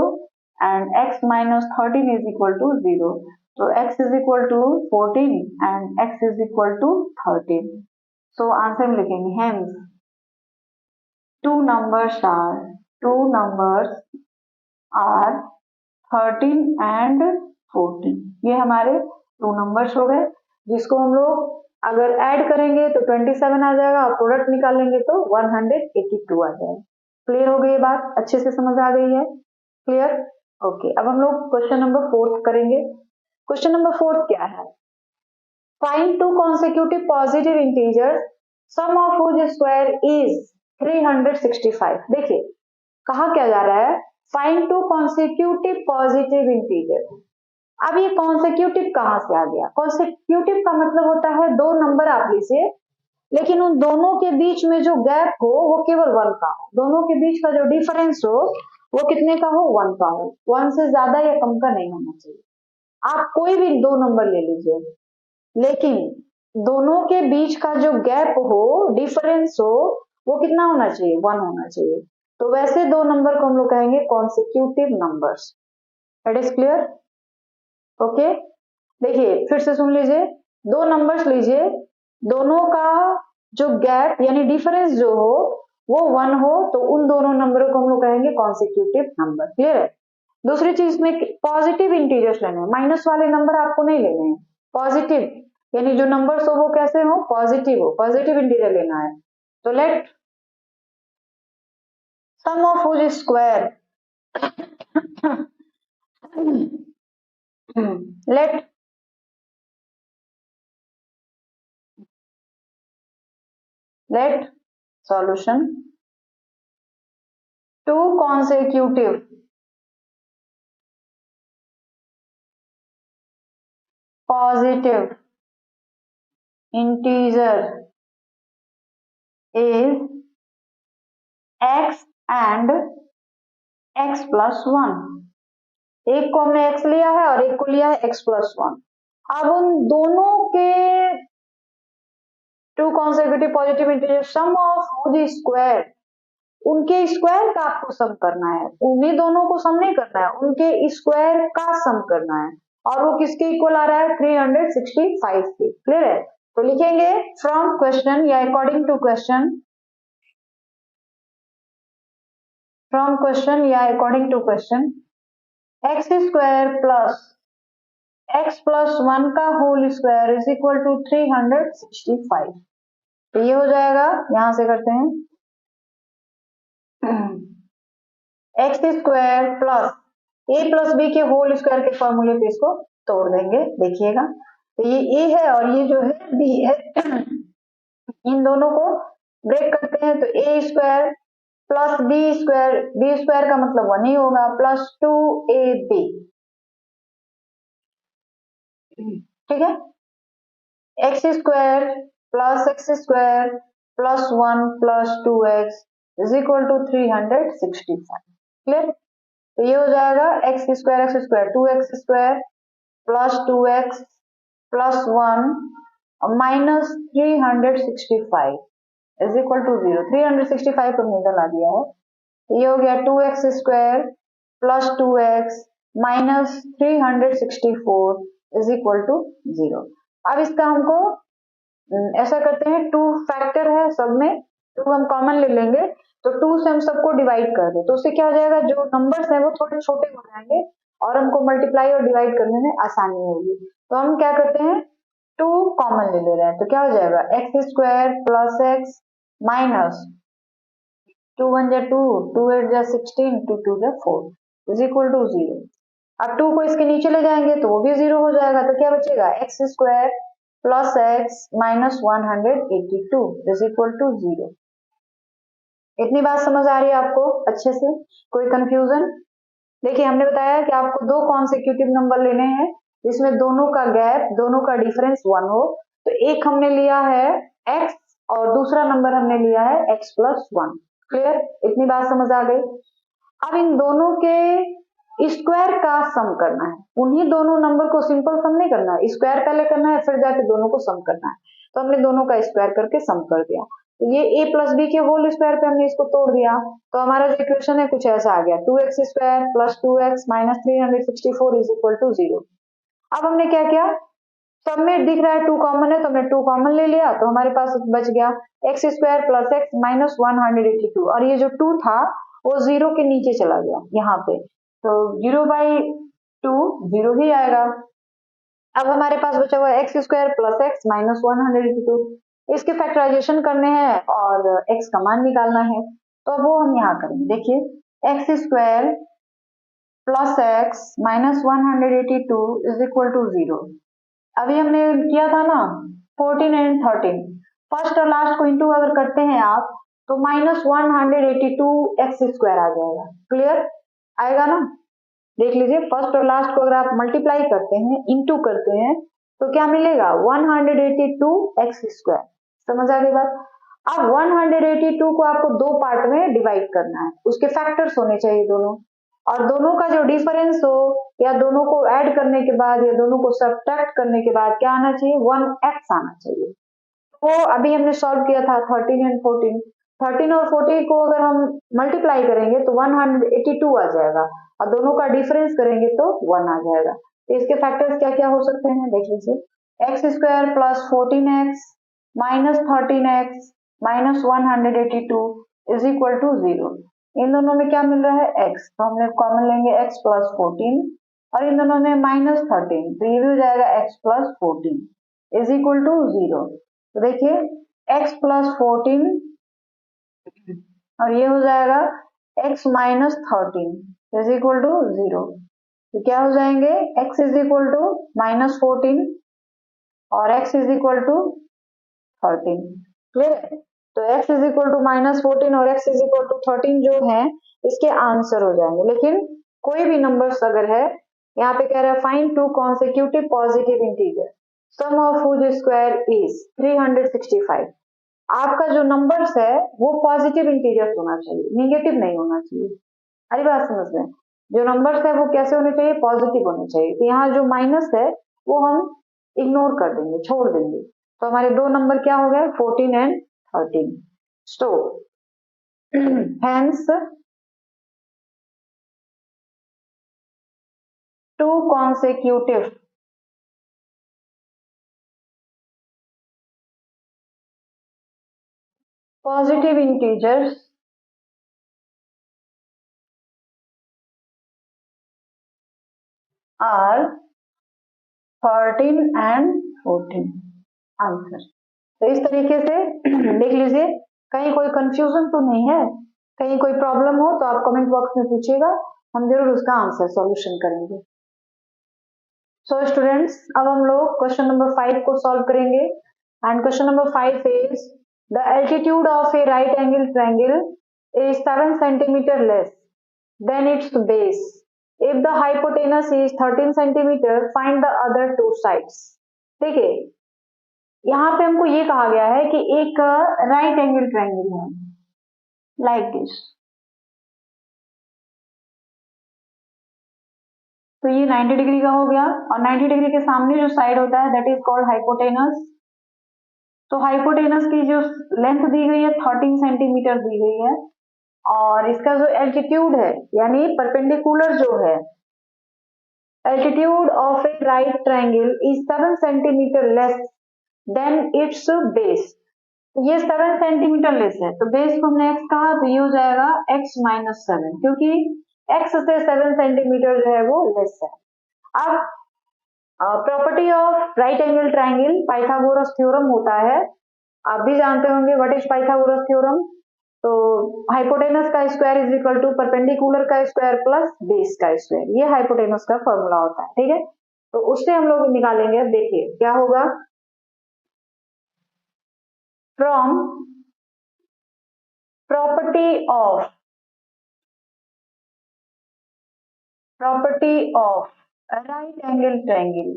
and x minus 13 is equal to 0, तो x is equal to 14 and x is equal to 13। So answer में लिखेंगे hence two numbers are 13 and 14। ये हमारे 2 numbers हो गए जिसको हम लोग अगर ऐड करेंगे तो 27 आ जाएगा और प्रोडक्ट निकालेंगे तो 182 आ जाएगा। क्लियर हो गई बात, अच्छे से समझ आ गई है, क्लियर। ओके, अब हम लोग क्वेश्चन नंबर 4 करेंगे। क्वेश्चन नंबर 4 क्या है, find two consecutive positive integers sum of which square is 365। देखिए कहा क्या जा रहा है, find two consecutive positive integer. अब ये कॉन्सेक्यूटिव कहां से आ गया, कॉन्सेक्यूटिव का मतलब होता है दो नंबर आप लीजिए लेकिन उन दोनों के बीच में जो गैप हो वो केवल 1 का हो, दोनों के बीच का जो डिफरेंस हो वो कितने का हो, 1 का हो, 1 से ज्यादा या कम का नहीं होना चाहिए। आप कोई भी 2 नंबर ले लीजिए लेकिन दोनों के बीच का जो गैप हो, डिफरेंस हो, वो कितना होना चाहिए, 1 होना चाहिए। तो वैसे 2 नंबर को हम लोग कहेंगे consecutive numbers. It is clear, okay. देखिए फिर से सुन लीजिए, 2 नंबर्स लीजिए, दोनों का जो गैप यानी डिफरेंस जो हो वो 1 हो तो उन दोनों नंबरों को हम लोग कहेंगे कॉन्सेक्यूटिव नंबर। क्लियर है। दूसरी चीज में पॉजिटिव इंटीजर्स लेने हैं, माइनस वाले नंबर आपको नहीं लेने हैं, पॉजिटिव यानी जो नंबर्स हो वो कैसे हो, पॉजिटिव हो, पॉजिटिव इंटीजर लेना है। तो let sum of which square let solution two consecutive positive integer is x and x plus 1। एक को हमने x लिया है और एक को लिया है x plus 1। अब उन दोनों के two consecutive positive integer sum of which square, उनके स्क्वायर का आपको सम करना है, उन्हीं दोनों को सम नहीं करना है, उनके स्क्वायर का सम करना है, और वो किसके इक्वल आ रहा है, 365 के। क्लियर है, तो लिखेंगे फ्रॉम क्वेश्चन या according to question, from question या according to question X square plus x plus 1 का whole square is equal to 365। तो ये हो जाएगा, यहां से करते हैं X square plus A plus B के होल स्क्वायर के फॉर्मूले पे इसको तोड़ देंगे, देखिएगा। तो ये ए है और ये जो है बी है, इन दोनों को ब्रेक करते हैं तो ए स्क्वायर प्लस बी स्क्वायर का मतलब 1 ही होगा, प्लस 2ab, ठीक है। X square plus 1 plus 2x is equal to 365, clear. तो ये हो जाएगा x square 2x² plus 2x plus 1 minus 365 is equal to 0। 365 को इधर ला दिया है, ये हो गया 2x² plus 2x minus 364 is equal to 0। अब इसका हमको ऐसा करते हैं, 2 फैक्टर है सब में, 2 हम कॉमन ले लेंगे, तो 2 से हम सबको डिवाइड कर दे तो उससे क्या हो जाएगा, जो नंबर्स है वो थोड़े छोटे हो जाएंगे और हमको मल्टीप्लाई और डिवाइड करने में आसानी होगी। तो हम क्या करते हैं, 2 कॉमन ले ले रहे हैं, तो क्या हो जाएगा x² प्लस x माइनस 2 1 जा 2, 2 8 जा 16, 2 2 जा 4 इज इक्वल टू 0। अब 2 को इसके नीचे ले जाएंगे तो वो भी 0 हो जाएगा, तो क्या बचेगा x² plus x minus 182 is equal to 0। इतनी बात समझ आ रही है आपको अच्छे से, कोई कंफ्यूजन? देखिए हमने बताया कि आपको 2 कॉन्सेक्यूटिव नंबर लेने हैं जिसमें दोनों का गैप, दोनों का डिफरेंस 1 हो। तो एक हमने लिया है x और दूसरा नंबर हमने लिया है x प्लस 1, क्लियर? इतनी बात समझ आ गई। अब इन दोनों के स्क्वायर का सम करना है, उन्हीं दोनों नंबर को सिंपल सम नहीं करना है, स्क्वायर पहले करना है फिर जाके दोनों को सम करना है। तो हमने दोनों का स्क्वायर करके सम कर दिया, तो ये a प्लस बी के होल स्क्वायर पे हमने इसको तोड़ दिया, तो हमारा जो इक्वेशन है कुछ ऐसा आ गया, 2x² plus 2x minus 364 is equal to 0। अब हमने क्या किया, सब में दिख रहा है 2 कॉमन है तो हमने 2 कॉमन ले लिया, तो हमारे पास बच गया x² प्लस x माइनस 182 और ये जो 2 था वो 0 के नीचे चला गया यहाँ पे, तो 0/2 0 ही आएगा। अब हमारे पास बचा हुआ x² प्लस x माइनस 182, इसके फैक्टराइजेशन करने हैं और x का मान निकालना है, तो वो हम यहाँ करेंगे। देखिए x² plus x minus 182 is equal to 0। अभी हमने किया था ना 14 एंड 13, फर्स्ट और लास्ट को इंटू अगर करते हैं आप तो माइनस 182 x² आ जाएगा, क्लियर आएगा ना? देख लीजिए फर्स्ट और लास्ट को अगर आप मल्टीप्लाई करते हैं, इंटू करते हैं तो क्या मिलेगा 182 x², समझ आ गई बात? अब 182 को आपको 2 पार्ट में डिवाइड करना है, उसके फैक्टर्स होने चाहिए दोनों, और दोनों का जो डिफरेंस हो या दोनों को ऐड करने के बाद या दोनों को सब्ट्रैक्ट करने के बाद क्या आना चाहिए, 1x आना चाहिए। तो अभी हमने सॉल्व किया था 13 एंड 14, 13 और 14 को अगर हम मल्टीप्लाई करेंगे तो 182 आ जाएगा और दोनों का डिफरेंस करेंगे तो 1 आ जाएगा। तो इसके फैक्टर्स क्या क्या हो सकते हैं देख लीजिए, x² plus 14x minus 13x minus 182 is equal to 0। इन दोनों में क्या मिल रहा है x, तो हमने कॉमन लेंगे x प्लस 14 और इन दोनों में माइनस 13, तो ये भी हो जाएगा x plus 14 is equal to 0। तो देखिए x प्लस 14 और ये हो जाएगा x minus 13 is equal to 0। तो क्या हो जाएंगे x is equal to minus 14 और x is equal to 13, clear है? तो x is equal to minus 14 और x इज इक्वल टू 13 जो है इसके आंसर हो जाएंगे। लेकिन कोई भी नंबर्स अगर है, यहाँ पे कह रहा है find 2 consecutive positive integer sum of whose square is 365। आपका जो नंबर्स है वो पॉजिटिव इंटीजर्स होना चाहिए, निगेटिव नहीं होना चाहिए। अरे बात समझ में, जो नंबर्स है वो कैसे होने चाहिए, पॉजिटिव होने चाहिए। तो यहाँ जो माइनस है वो हम इग्नोर कर देंगे, छोड़ देंगे, तो हमारे 2 नंबर क्या हो गए 14 and 13। So hence 2 consecutive positive integers are 13 and 14 answer. तो इस तरीके से देख लीजिए, कहीं कोई कंफ्यूजन तो नहीं है, कहीं कोई प्रॉब्लम हो तो आप कमेंट बॉक्स में पूछिएगा, हम जरूर उसका आंसर सॉल्यूशन करेंगे। सो स्टूडेंट्स, अब हम लोग क्वेश्चन नंबर 5 को सॉल्व करेंगे। And question number 5 is the altitude of A right angle triangle is 7 centimeter less than its base. If the hypotenuse is 13 centimeter, find the other two sides. ठीक है, यहाँ पे हमको ये कहा गया है कि एक राइट एंगल ट्रायंगल है लाइक दिस। तो ये 90 डिग्री का हो गया और 90 डिग्री के सामने जो साइड होता है दैट इज कॉल्ड हाइपोटेनस। तो हाइपोटेनस की जो लेंथ दी गई है 13 सेंटीमीटर दी गई है और इसका जो एल्टीट्यूड है यानी परपेंडिकुलर जो है altitude of A right triangle is 7 centimetre less than it's base. ये 7 सेंटीमीटर लेस है तो बेस को हमने x कहा तो ये हो जाएगा x माइनस 7 क्योंकि x से 7 सेंटीमीटर जो है वो लेस है। अब property of right angle triangle Pythagoras theorem होता है, आप भी जानते होंगे व्हाट इज पाइथागोरस थ्योरम। तो हाइपोटेनस का square is equal to perpendicular का स्क्वायर प्लस बेस का स्क्वायर, ये हाइपोटेनस का फॉर्मूला होता है। ठीक है, तो उससे हम लोग निकालेंगे। अब देखिए क्या होगा, from property of right angle triangle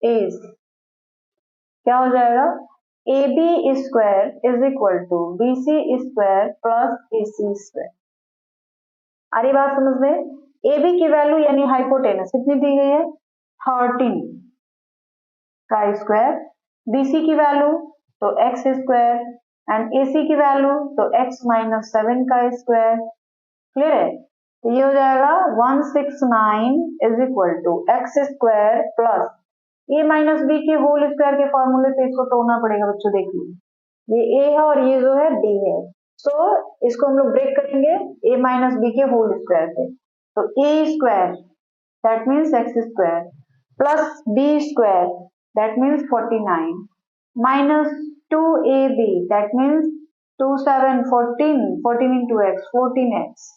is क्या हो जाएगा, A B square is equal to B C square plus A C square. आ रही बात समझ में? ए बी की वैल्यू यानी हाइपोटेनस कितनी दी गई है 13 का स्क्वायर, बी सी की वैल्यू तो एक्स स्क्वायर एंड ए सी की वैल्यू तो एक्स माइनस 7 का स्क्वायर। क्लियर है? तो ये हो जाएगा 169 is equal to x square plus a minus B के होल स्क्वायर के फॉर्मूले से इसको तोड़ना पड़ेगा बच्चों। देखिए ये ए है और ये जो है डी है, सो इसको हम लोग ब्रेक करेंगे ए माइनस बी के होल स्क्वायर से। तो ए square that means X square plus B square that means 49 minus 2ab that means 2 7 14 14 into X 14x।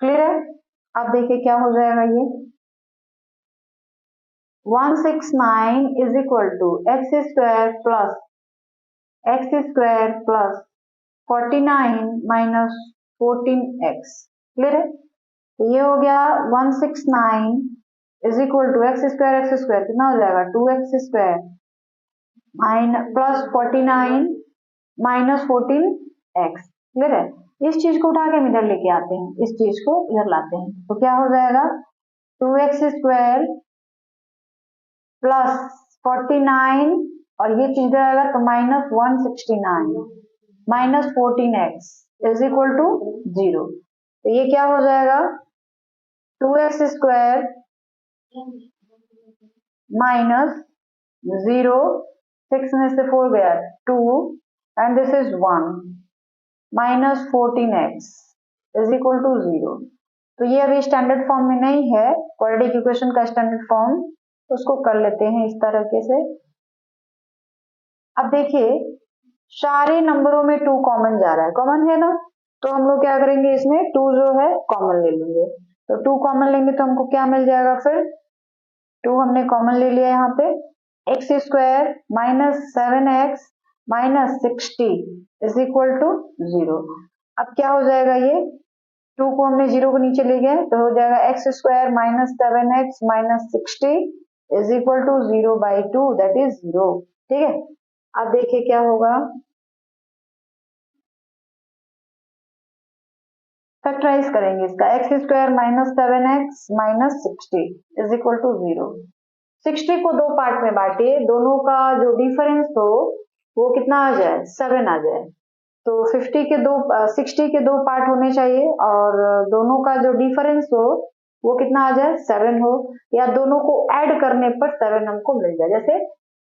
Clear है? अब देखिए क्या हो जाएगा, ये 169 is equal to x square plus 49 minus 14x। Clear है? तो ये हो गया 169 is equal to x square कितना हो जाएगा 2x square plus 49 minus 14x। Clear है? इस चीज को उठा के हम इधर लेके आते हैं, इस चीज को इधर लाते हैं तो क्या हो जाएगा 2x स्क्वायर प्लस 49 और ये चीज इधर आएगा तो minus 169 minus 14x is equal to 0। तो ये क्या हो जाएगा 2x स्क्वायर माइनस 0 6 में से 4 गया 2 and this is 1 minus 14x is equal to 0। तो ये अभी स्टैंडर्ड फॉर्म में नहीं है, क्वाड्रेटिक इक्वेशन का स्टैंडर्ड फॉर्म, उसको कर लेते हैं इस तरीके से। अब देखिए सारे नंबरों में 2 कॉमन जा रहा है, कॉमन है ना, तो हम लोग क्या करेंगे इसमें 2 जो है कॉमन ले लेंगे। तो 2 कॉमन लेंगे तो हमको क्या मिल जाएगा, फिर 2 हमने कॉमन ले लिया यहाँ पे, x square minus 7x minus 60 is equal to 0। अब क्या हो जाएगा, ये 2 को हमने 0 को नीचे ले गए तो हो जाएगा x square minus 7x minus 60 is equal to 0 by 2 that is 0। ठीक है, अब देखिए क्या होगा, फैक्टराइज करेंगे इसका, x square minus 7x minus 60 is equal to 0। 60 को 2 पार्ट में बांटिए, दोनों का जो डिफरेंस हो वो कितना आ जाए 7 आ जाए। तो 60 के 2 पार्ट होने चाहिए और दोनों का जो डिफरेंस हो वो कितना आ जाए 7 हो, या दोनों को ऐड करने पर 7 हमको मिल जाए। जैसे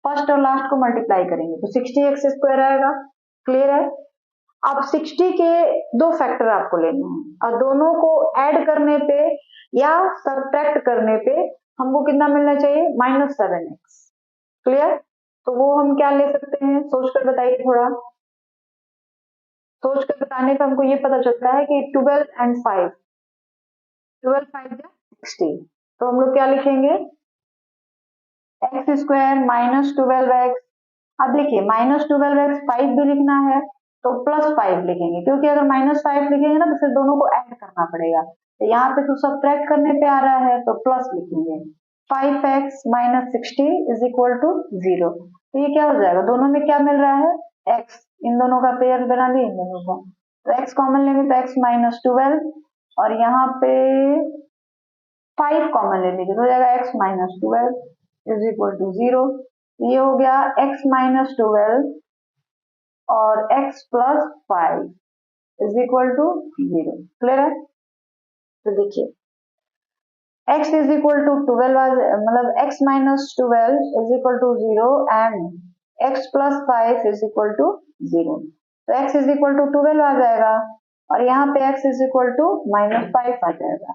फर्स्ट और लास्ट को मल्टीप्लाई करेंगे तो 60x स्क्वायर आएगा। क्लियर है? अब 60 के 2 फैक्टर आपको लेने हैं और दोनों को ऐड करने पे या सब्ट्रैक्ट करने पे हमको कितना मिलना चाहिए -7x। क्लियर? तो वो हम क्या ले सकते हैं, सोचकर बताइए थोड़ा। सोचकर बताने का हमको ये पता चलता है कि 12 and 5 12 5 60। तो हम लोग क्या लिखेंगे, एक्स स्क्वायर माइनस 12x। अब देखिए -12x 5 भी लिखना है तो +5 लिखेंगे, क्योंकि अगर -5 लिखेंगे ना तो फिर दोनों को ऐड करना पड़ेगा। तो यहाँ पे तो सब्ट्रैक्ट करने पे आ रहा है तो प्लस लिखेंगे। 5x minus 60 is equal to 0। तो ये क्या हो जाएगा, दोनों में क्या मिल रहा है, x। इन दोनों का पेयर बना लिए इन दोनों को, तो x कॉमन लेंगे तो x माइनस 12, और यहाँ पे 5 कॉमन ले लीजिए तो हो जाएगा x minus 12 is equal to 0। ये हो गया x माइनस 12 और x plus 5 is equal to 0। Clear है। तो देखिए x इज इक्वल टू 12 मतलब x minus 12 is equal to 0 and x plus 5 is equal to 0। तो x इज इक्वल टू 12 आ जाएगा और यहाँ पे x इज इक्वल टू -5 आ जाएगा।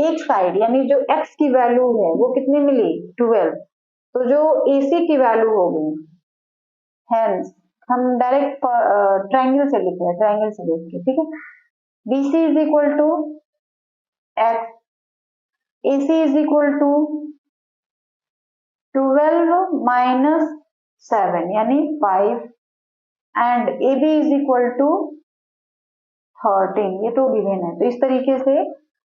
एक साइड यानी जो x की वैल्यू है वो कितनी मिली, 12। तो जो AC की वैल्यू होगी, हेंस हम डायरेक्ट ट्रायंगल से लिख रहे हैं, ट्रायंगल से लिख के, ठीक है। BC is equal to x, AC is equal to 12 minus 7 यानी 5 and AB is equal to 13। ये तो गिवन है। तो इस तरीके से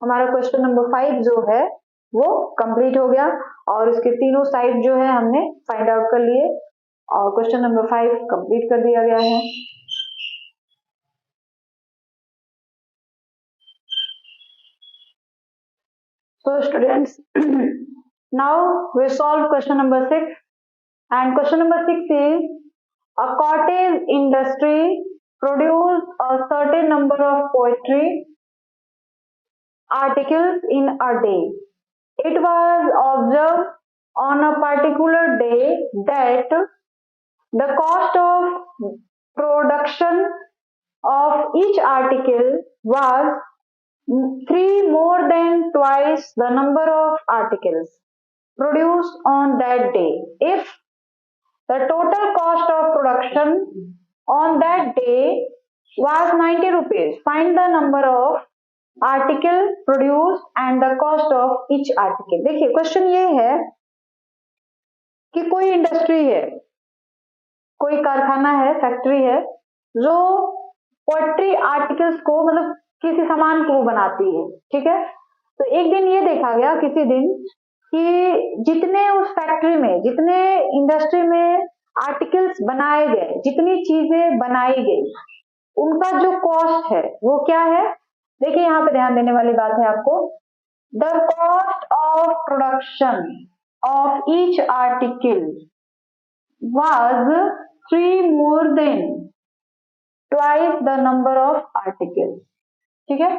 हमारा क्वेश्चन नंबर 5 जो है वो कंप्लीट हो गया और इसके तीनों साइड जो है हमने फाइंड आउट कर लिए और क्वेश्चन नंबर 5 कंप्लीट कर दिया गया है। So students, now we solve question number 6 and question number 6 is a cottage industry produced a certain number of poetry articles in a day. It was observed on a particular day that the cost of production of each article was 3 more than twice the number of articles produced on that day. If the total cost of production on that day was 90 rupees, find the number of article produced and the cost of each article. देखिए question ये है कि कोई industry है, कोई कारखाना है, factory है जो पोएट्री आर्टिकल्स को मतलब किसी सामान को बनाती है, ठीक है। तो एक दिन ये देखा गया किसी दिन कि जितने उस फैक्ट्री में, जितने इंडस्ट्री में आर्टिकल्स बनाए गए, जितनी चीजें बनाई गई, उनका जो कॉस्ट है वो क्या है। देखिए यहाँ पे ध्यान देने वाली बात है आपको, the cost of production of each article was 3 more than twice the number of articles। ठीक है,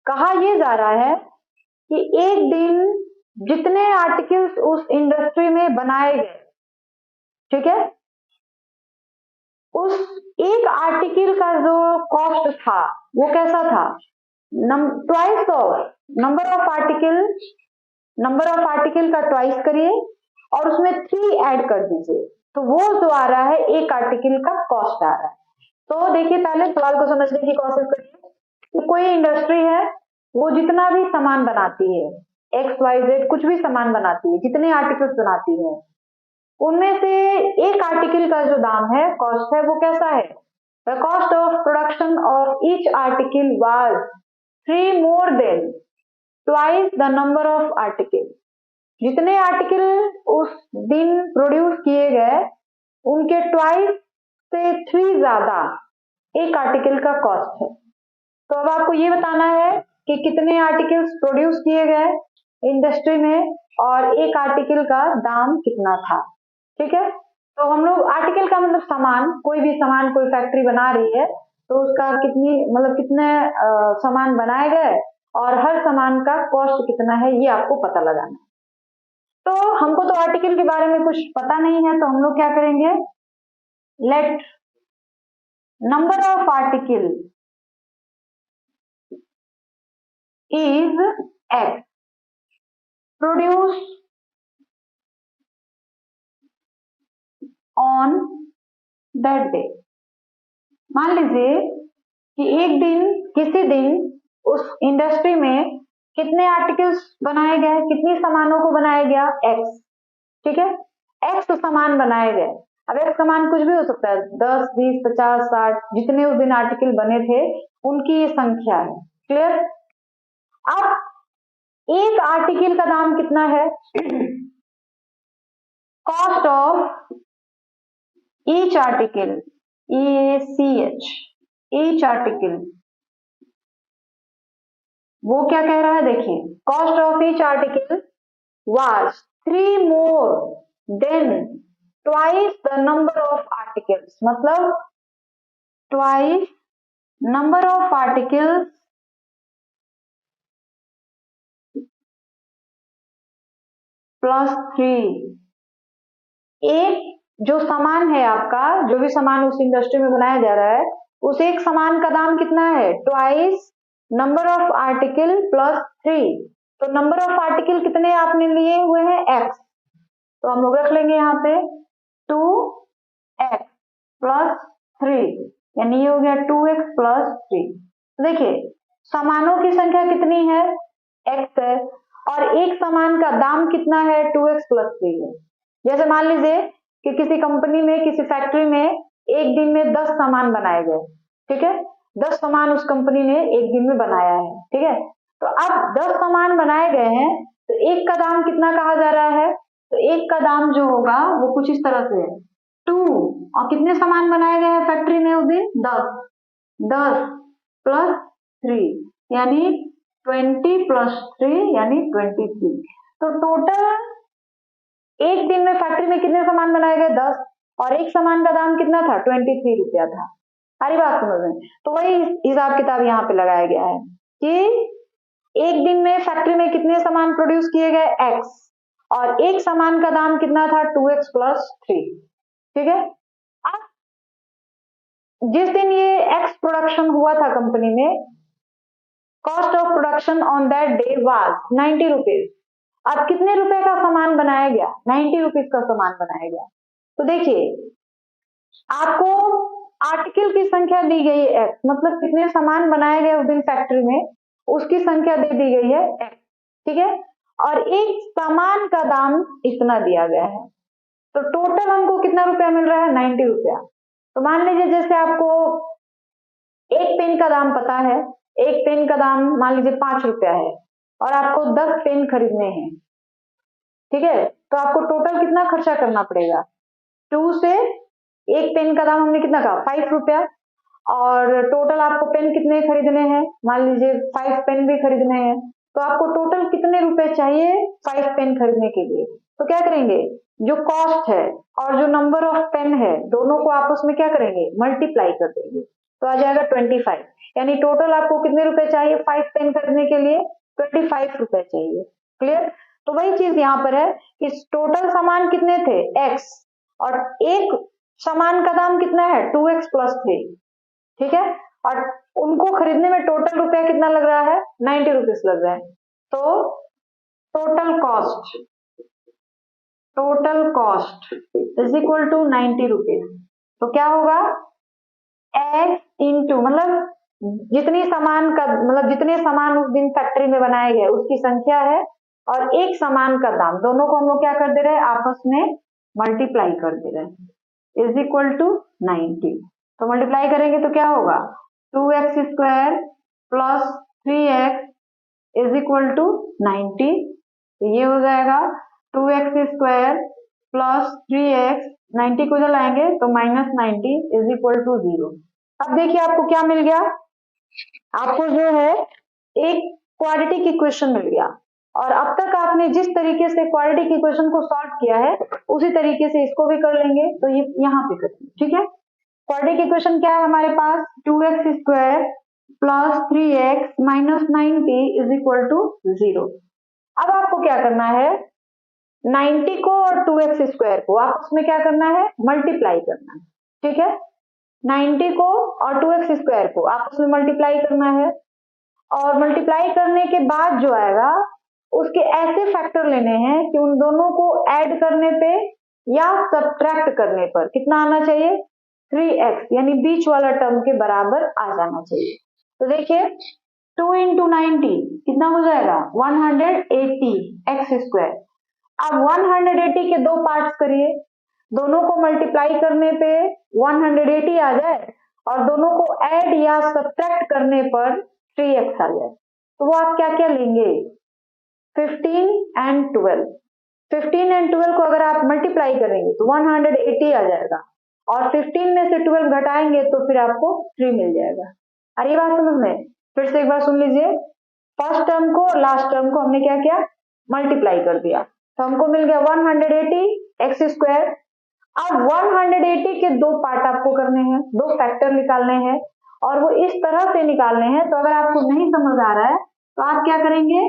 कहा यह जा रहा है कि एक दिन जितने आर्टिकल्स उस इंडस्ट्री में बनाए गए, ठीक है, उस एक आर्टिकल का जो कॉस्ट था वो कैसा था, twice of number of article, number of article का ट्वाइस करिए और उसमें 3 ऐड कर दीजिए, तो वो जो आ रहा है एक आर्टिकल का कॉस्ट आ रहा है। तो देखिए पहले सवाल को समझने की कोशिश करिए कि कोई इंडस्ट्री है वो जितना भी सामान बनाती है, XYZ कुछ भी सामान बनाती है, जितने आर्टिकल्स बनाती है, उनमें से एक आर्टिकल का जो दाम है, कॉस्ट है, वो कैसा है, the cost of production of each article was 3 more than twice the number of articles। जितने आर्टिकल उस दिन प्रोड्यूस किए गए उनके ट्वाइस से 3 ज्यादा एक आर्टिकल का कॉस्ट है। तो अब आपको ये बताना है कि कितने आर्टिकल्स प्रोड्यूस किए गए इंडस्ट्री में और एक आर्टिकल का दाम कितना था, ठीक है। तो हम लोग आर्टिकल का मतलब सामान, कोई भी सामान कोई फैक्ट्री बना रही है तो उसका कितनी मतलब कितने सामान बनाए गए और हर सामान का कॉस्ट कितना है ये आपको पता लगाना है। तो हमको तो आर्टिकल के बारे में कुछ पता नहीं है, तो हम लोग क्या करेंगे, let number of article is x produce on that day. मान लीजिए कि एक दिन, किसी दिन उस इंडस्ट्री में कितने आर्टिकल्स बनाए गए, कितनी सामानों को बनाया गया, x, ठीक है, x सामान बनाए गए। अब x सामान कुछ भी हो सकता है, 10, 20, 50, 60, जितने उस दिन आर्टिकल बने थे उनकी ये संख्या है। क्लियर? अब एक आर्टिकल का दाम कितना है? Cost of each article, EACH, each article, वो क्या कह रहा है, देखिए, cost of each article was 3 more than twice the number of articles, मतलब twice number of articles plus 3। एक जो सामान है आपका, जो भी सामान उस इंडस्ट्री में बनाया जा रहा है, उस एक सामान का दाम कितना है? Twice number of article plus 3। तो नंबर ऑफ आर्टिकल कितने आपने लिए हुए हैं? x, तो हम लोग रख लेंगे यहाँ पे 2x प्लस 3, यानी ये हो गया 2x प्लस 3। देखिए सामानों की संख्या कितनी है? x है, और एक सामान का दाम कितना है? 2x प्लस 3 है। जैसे मान लीजिए कि किसी कंपनी में, किसी फैक्ट्री में एक दिन में 10 सामान बनाए गए, ठीक है, 10 सामान उस कंपनी ने एक दिन में बनाया है, ठीक है। तो अब 10 सामान बनाए गए हैं, तो एक का दाम कितना कहा जा रहा है? तो एक का दाम जो होगा वो कुछ इस तरह से है 2, और कितने सामान बनाए गए हैं फैक्ट्री में उस दिन? 10 प्लस 3 यानी 20 प्लस 3 यानी 23। तो टोटल एक दिन में फैक्ट्री में कितने सामान बनाए गए? 10, और एक सामान का दाम कितना था? 23 रुपया था। सारी बात समझ में? तो वही हिसाब किताब यहाँ पे लगाया गया है कि एक दिन में फैक्ट्री में कितने सामान प्रोड्यूस किए गए? x, और एक सामान का दाम कितना था? 2x प्लस 3, ठीक है। अब जिस दिन ये x प्रोडक्शन हुआ था कंपनी में, cost of production on that day was 90 rupees. अब कितने रुपए का सामान बनाया गया? 90 रुपीज का सामान बनाया गया। तो देखिए आपको आर्टिकल की संख्या दी गई है x, मतलब कितने सामान बनाए गए उस दिन फैक्ट्री में, उसकी संख्या दे दी गई है x, ठीक है, और एक सामान का दाम इतना दिया गया है। तो टोटल हमको कितना रुपया मिल रहा है? 90 रुपया। तो मान लीजिए जैसे आपको एक पेन का दाम पता है, एक पेन का दाम मान लीजिए 5 रुपया है, और आपको 10 पेन खरीदने हैं, ठीक है, तो आपको टोटल कितना खर्चा करना पड़ेगा? 2 से एक पेन का दाम हमने कितना कहा? 5 रुपया, और टोटल आपको पेन कितने खरीदने हैं? मान लीजिए 5 पेन भी खरीदने हैं, तो आपको टोटल कितने रुपए चाहिए 5 पेन खरीदने के लिए? तो क्या करेंगे, जो कॉस्ट है और जो नंबर ऑफ पेन है, दोनों को आपस में क्या करेंगे? मल्टीप्लाई कर देंगे, तो आ जाएगा 25। यानी टोटल आपको कितने रुपए चाहिए 5 पेन खरीदने के लिए? 25 रुपए चाहिए। क्लियर? तो वही चीज यहाँ पर है कि टोटल सामान कितने थे? x, और एक सामान का दाम कितना है? 2x प्लस 3, ठीक है, और उनको खरीदने में टोटल रुपया कितना लग रहा है? 90 रुपीज लग रहा है। तो total cost is equal to 90 rupees. तो क्या होगा? x इंटू, मतलब जितनी सामान का, मतलब जितने सामान उस दिन फैक्ट्री में बनाए गए उसकी संख्या है, और एक सामान का दाम, दोनों को हम लोग क्या कर दे रहे हैं? आपस में मल्टीप्लाई कर दे रहे हैं, इज इक्वल टू 90। तो मल्टीप्लाई करेंगे तो क्या होगा? 2x square plus 3x is equal to 90। तो ये हो जाएगा 2x स्क्वायर प्लस 3x, 90 को इधर लाएंगे तो माइनस 90 इज इक्वल टू 0। अब देखिए आपको क्या मिल गया? आपको जो है एक क्वाड्रेटिक इक्वेशन मिल गया, और अब तक आपने जिस तरीके से क्वाड्रेटिक इक्वेशन को सॉल्व किया है उसी तरीके से इसको भी कर लेंगे। तो ये यहाँ पे करेंगे, ठीक है। क्वाड्रेटिक इक्वेशन क्या है हमारे पास? 2x square plus 3x minus 90 is equal to 0। अब आपको क्या करना है? 90 को और 2x स्क्वायर को आपस में क्या करना है? मल्टीप्लाई करना है, ठीक है। 90 को और 2x स्क्वायर को आपस में मल्टीप्लाई करना है, और मल्टीप्लाई करने के बाद जो आएगा उसके ऐसे फैक्टर लेने हैं कि उन दोनों को ऐड करने पे या सब्ट्रैक्ट करने पर कितना आना चाहिए? 3x, यानी बीच वाला टर्म के बराबर आ जाना चाहिए। तो देखिए 2 इंटू 90 कितना हो जाएगा 180 एक्स स्क्वायर। अब 180 के दो पार्ट्स करिए, दोनों को मल्टीप्लाई करने पे 180 आ जाए और दोनों को ऐड या सब्ट्रैक्ट करने पर 3x आ जाए, तो वो आप क्या क्या लेंगे 15 एंड 12। 15 एंड 12 को अगर आप मल्टीप्लाई करेंगे तो 180 आ जाएगा और 15 में से 12 घटाएंगे तो फिर आपको 3 मिल जाएगा। अरे ये बात समझ में, फिर से एक बार सुन लीजिए, फर्स्ट टर्म को लास्ट टर्म को हमने क्या किया मल्टीप्लाई कर दिया, तो हमको मिल गया 180 एक्स स्क्वायर। अब 180 के दो पार्ट आपको करने हैं, दो फैक्टर निकालने हैं और वो इस तरह से निकालने हैं, तो अगर आपको नहीं समझ आ रहा है तो आप क्या करेंगे,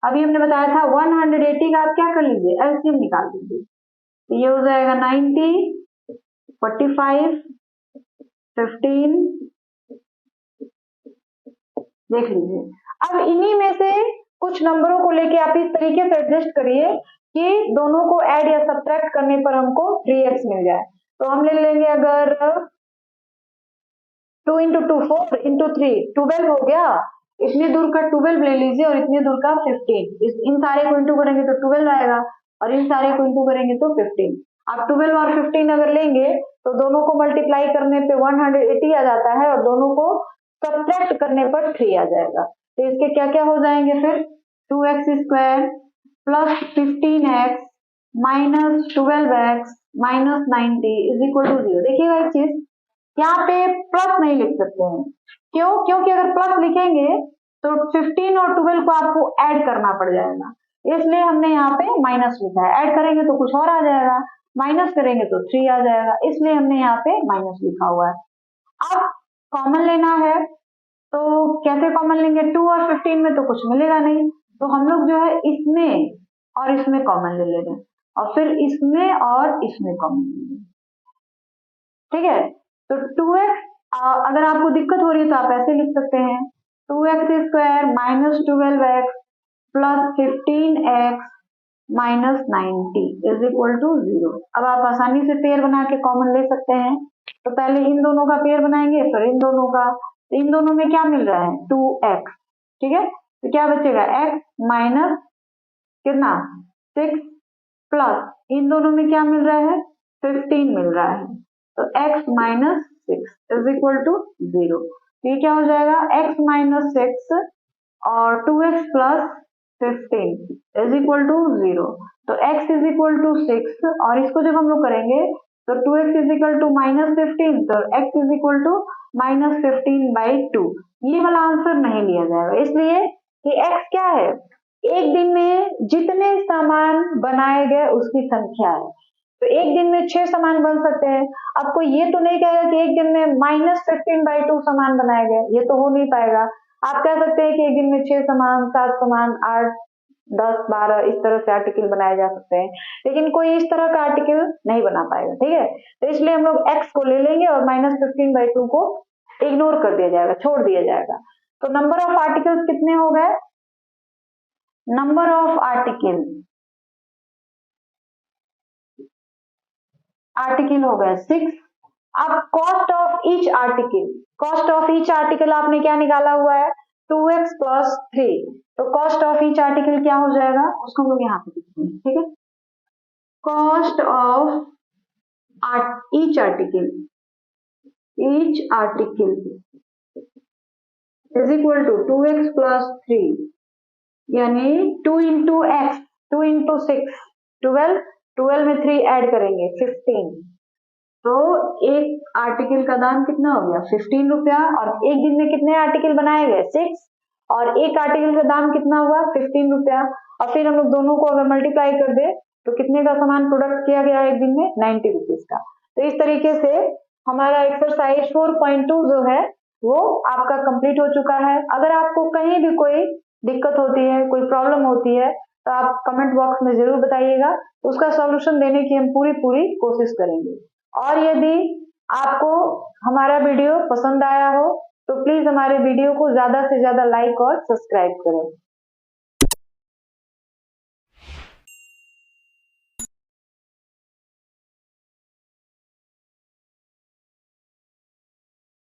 अभी हमने बताया था 180 का आप क्या कर लीजिए एलसीएम निकाल लीजिए, तो ये हो जाएगा 90, 45, 15, देख लीजिए। अब इन्हीं में से कुछ नंबरों को लेके आप इस तरीके से एडजस्ट करिए कि दोनों को ऐड या सब्ट्रैक्ट करने पर हमको 3x मिल जाए। तो हम ले लेंगे अगर 2 into 2 4 into 3 12 हो गया, इतनी दूर का 12 ले लीजिए और इतनी दूर का 15, इन सारे को इंटू करेंगे तो 12 आएगा और इन सारे को इंटू करेंगे तो 15। आप 12 और 15 अगर लेंगे तो दोनों को मल्टीप्लाई करने पे 180 आ जाता है और दोनों को सब्ट्रैक्ट करने पर 3 आ जाएगा। तो इसके क्या क्या हो जाएंगे फिर 2x square plus 15x minus 12x minus 90 is equal to 0। देखिएगा एक चीज, यहाँ पे प्लस नहीं लिख सकते हैं, क्यों? क्योंकि अगर प्लस लिखेंगे तो 15 और 12 को आपको ऐड करना पड़ जाएगा, इसलिए हमने यहाँ पे माइनस लिखा है। ऐड करेंगे तो कुछ और आ जाएगा, माइनस करेंगे तो 3 आ जाएगा, इसलिए हमने यहाँ पे माइनस लिखा हुआ है। अब कॉमन लेना है तो कैसे कॉमन लेंगे, 2 और 15 में तो कुछ मिलेगा नहीं, तो हम लोग जो है इसमें और इसमें कॉमन ले लेंगे और फिर इसमें और इसमें कॉमन ले लेंगे, ठीक है। तो 2x अगर आपको दिक्कत हो रही है तो आप ऐसे लिख सकते हैं 2x square minus 12x plus 15x minus 90 is equal to 0। अब आप आसानी से पेयर बना के कॉमन ले सकते हैं, तो पहले इन दोनों का पेयर बनाएंगे फिर इन दोनों का, इन दोनों में क्या मिल रहा है 2x, ठीक है। तो क्या बचेगा x माइनस कितना 6 प्लस इन दोनों में क्या मिल रहा है 15 मिल रहा है, तो x minus 6 is equal to 0। ये क्या हो जाएगा x माइनस 6 और 2x plus 15 is equal to 0। तो x इज इक्वल टू 6 और इसको जब हम लोग करेंगे तो 2x is equal to minus 15, तो x is equal to minus 15/2। ये वाला आंसर नहीं लिया जाएगा, इसलिए कि x क्या है, एक दिन में जितने सामान बनाए गए उसकी संख्या है। तो एक दिन में 6 सामान बन सकते हैं। अब कोई ये तो नहीं कहेगा कि एक दिन में माइनस 15/2 सामान बनाए गए, ये तो हो नहीं पाएगा। आप कह सकते हैं कि एक दिन में 6 सामान 7 सामान 8 10 12 इस तरह से आर्टिकल बनाए जा सकते हैं, लेकिन कोई इस तरह का आर्टिकल नहीं बना पाएगा, ठीक है। तो इसलिए हम लोग x को ले लेंगे और माइनस 15/2 को इग्नोर कर दिया जाएगा, छोड़ दिया जाएगा। तो नंबर ऑफ आर्टिकल्स कितने हो गए, नंबर ऑफ आर्टिकल हो गए 6। अब cost of each article, cost of each article आपने क्या निकाला हुआ है 2x प्लस 3, तो कॉस्ट ऑफ ईच आर्टिकल क्या हो जाएगा उसको हम लोग यहाँ पे लिखते हैं, ठीक है। Cost of each article is equal to 2x plus 3, यानी 2 इंटू एक्स 2 इंटू 6 12 में 3 ऐड करेंगे 15, तो एक आर्टिकल का दाम कितना हो गया 15 रुपया। और एक दिन में कितने आर्टिकल बनाए गए 6, और एक आर्टिकल का दाम कितना हुआ 15 रुपया। और फिर हम लोग दोनों को अगर मल्टीप्लाई कर दे तो कितने का सामान प्रोडक्ट किया गया एक दिन में 90 रुपीज का। तो इस तरीके से हमारा एक्सरसाइज 4.2 जो है वो आपका कंप्लीट हो चुका है। अगर आपको कहीं भी कोई दिक्कत होती है, कोई प्रॉब्लम होती है, तो आप कमेंट बॉक्स में जरूर बताइएगा, उसका सॉल्यूशन देने की हम पूरी कोशिश करेंगे। और यदि आपको हमारा वीडियो पसंद आया हो तो प्लीज हमारे वीडियो को ज्यादा से ज्यादा लाइक और सब्सक्राइब करें।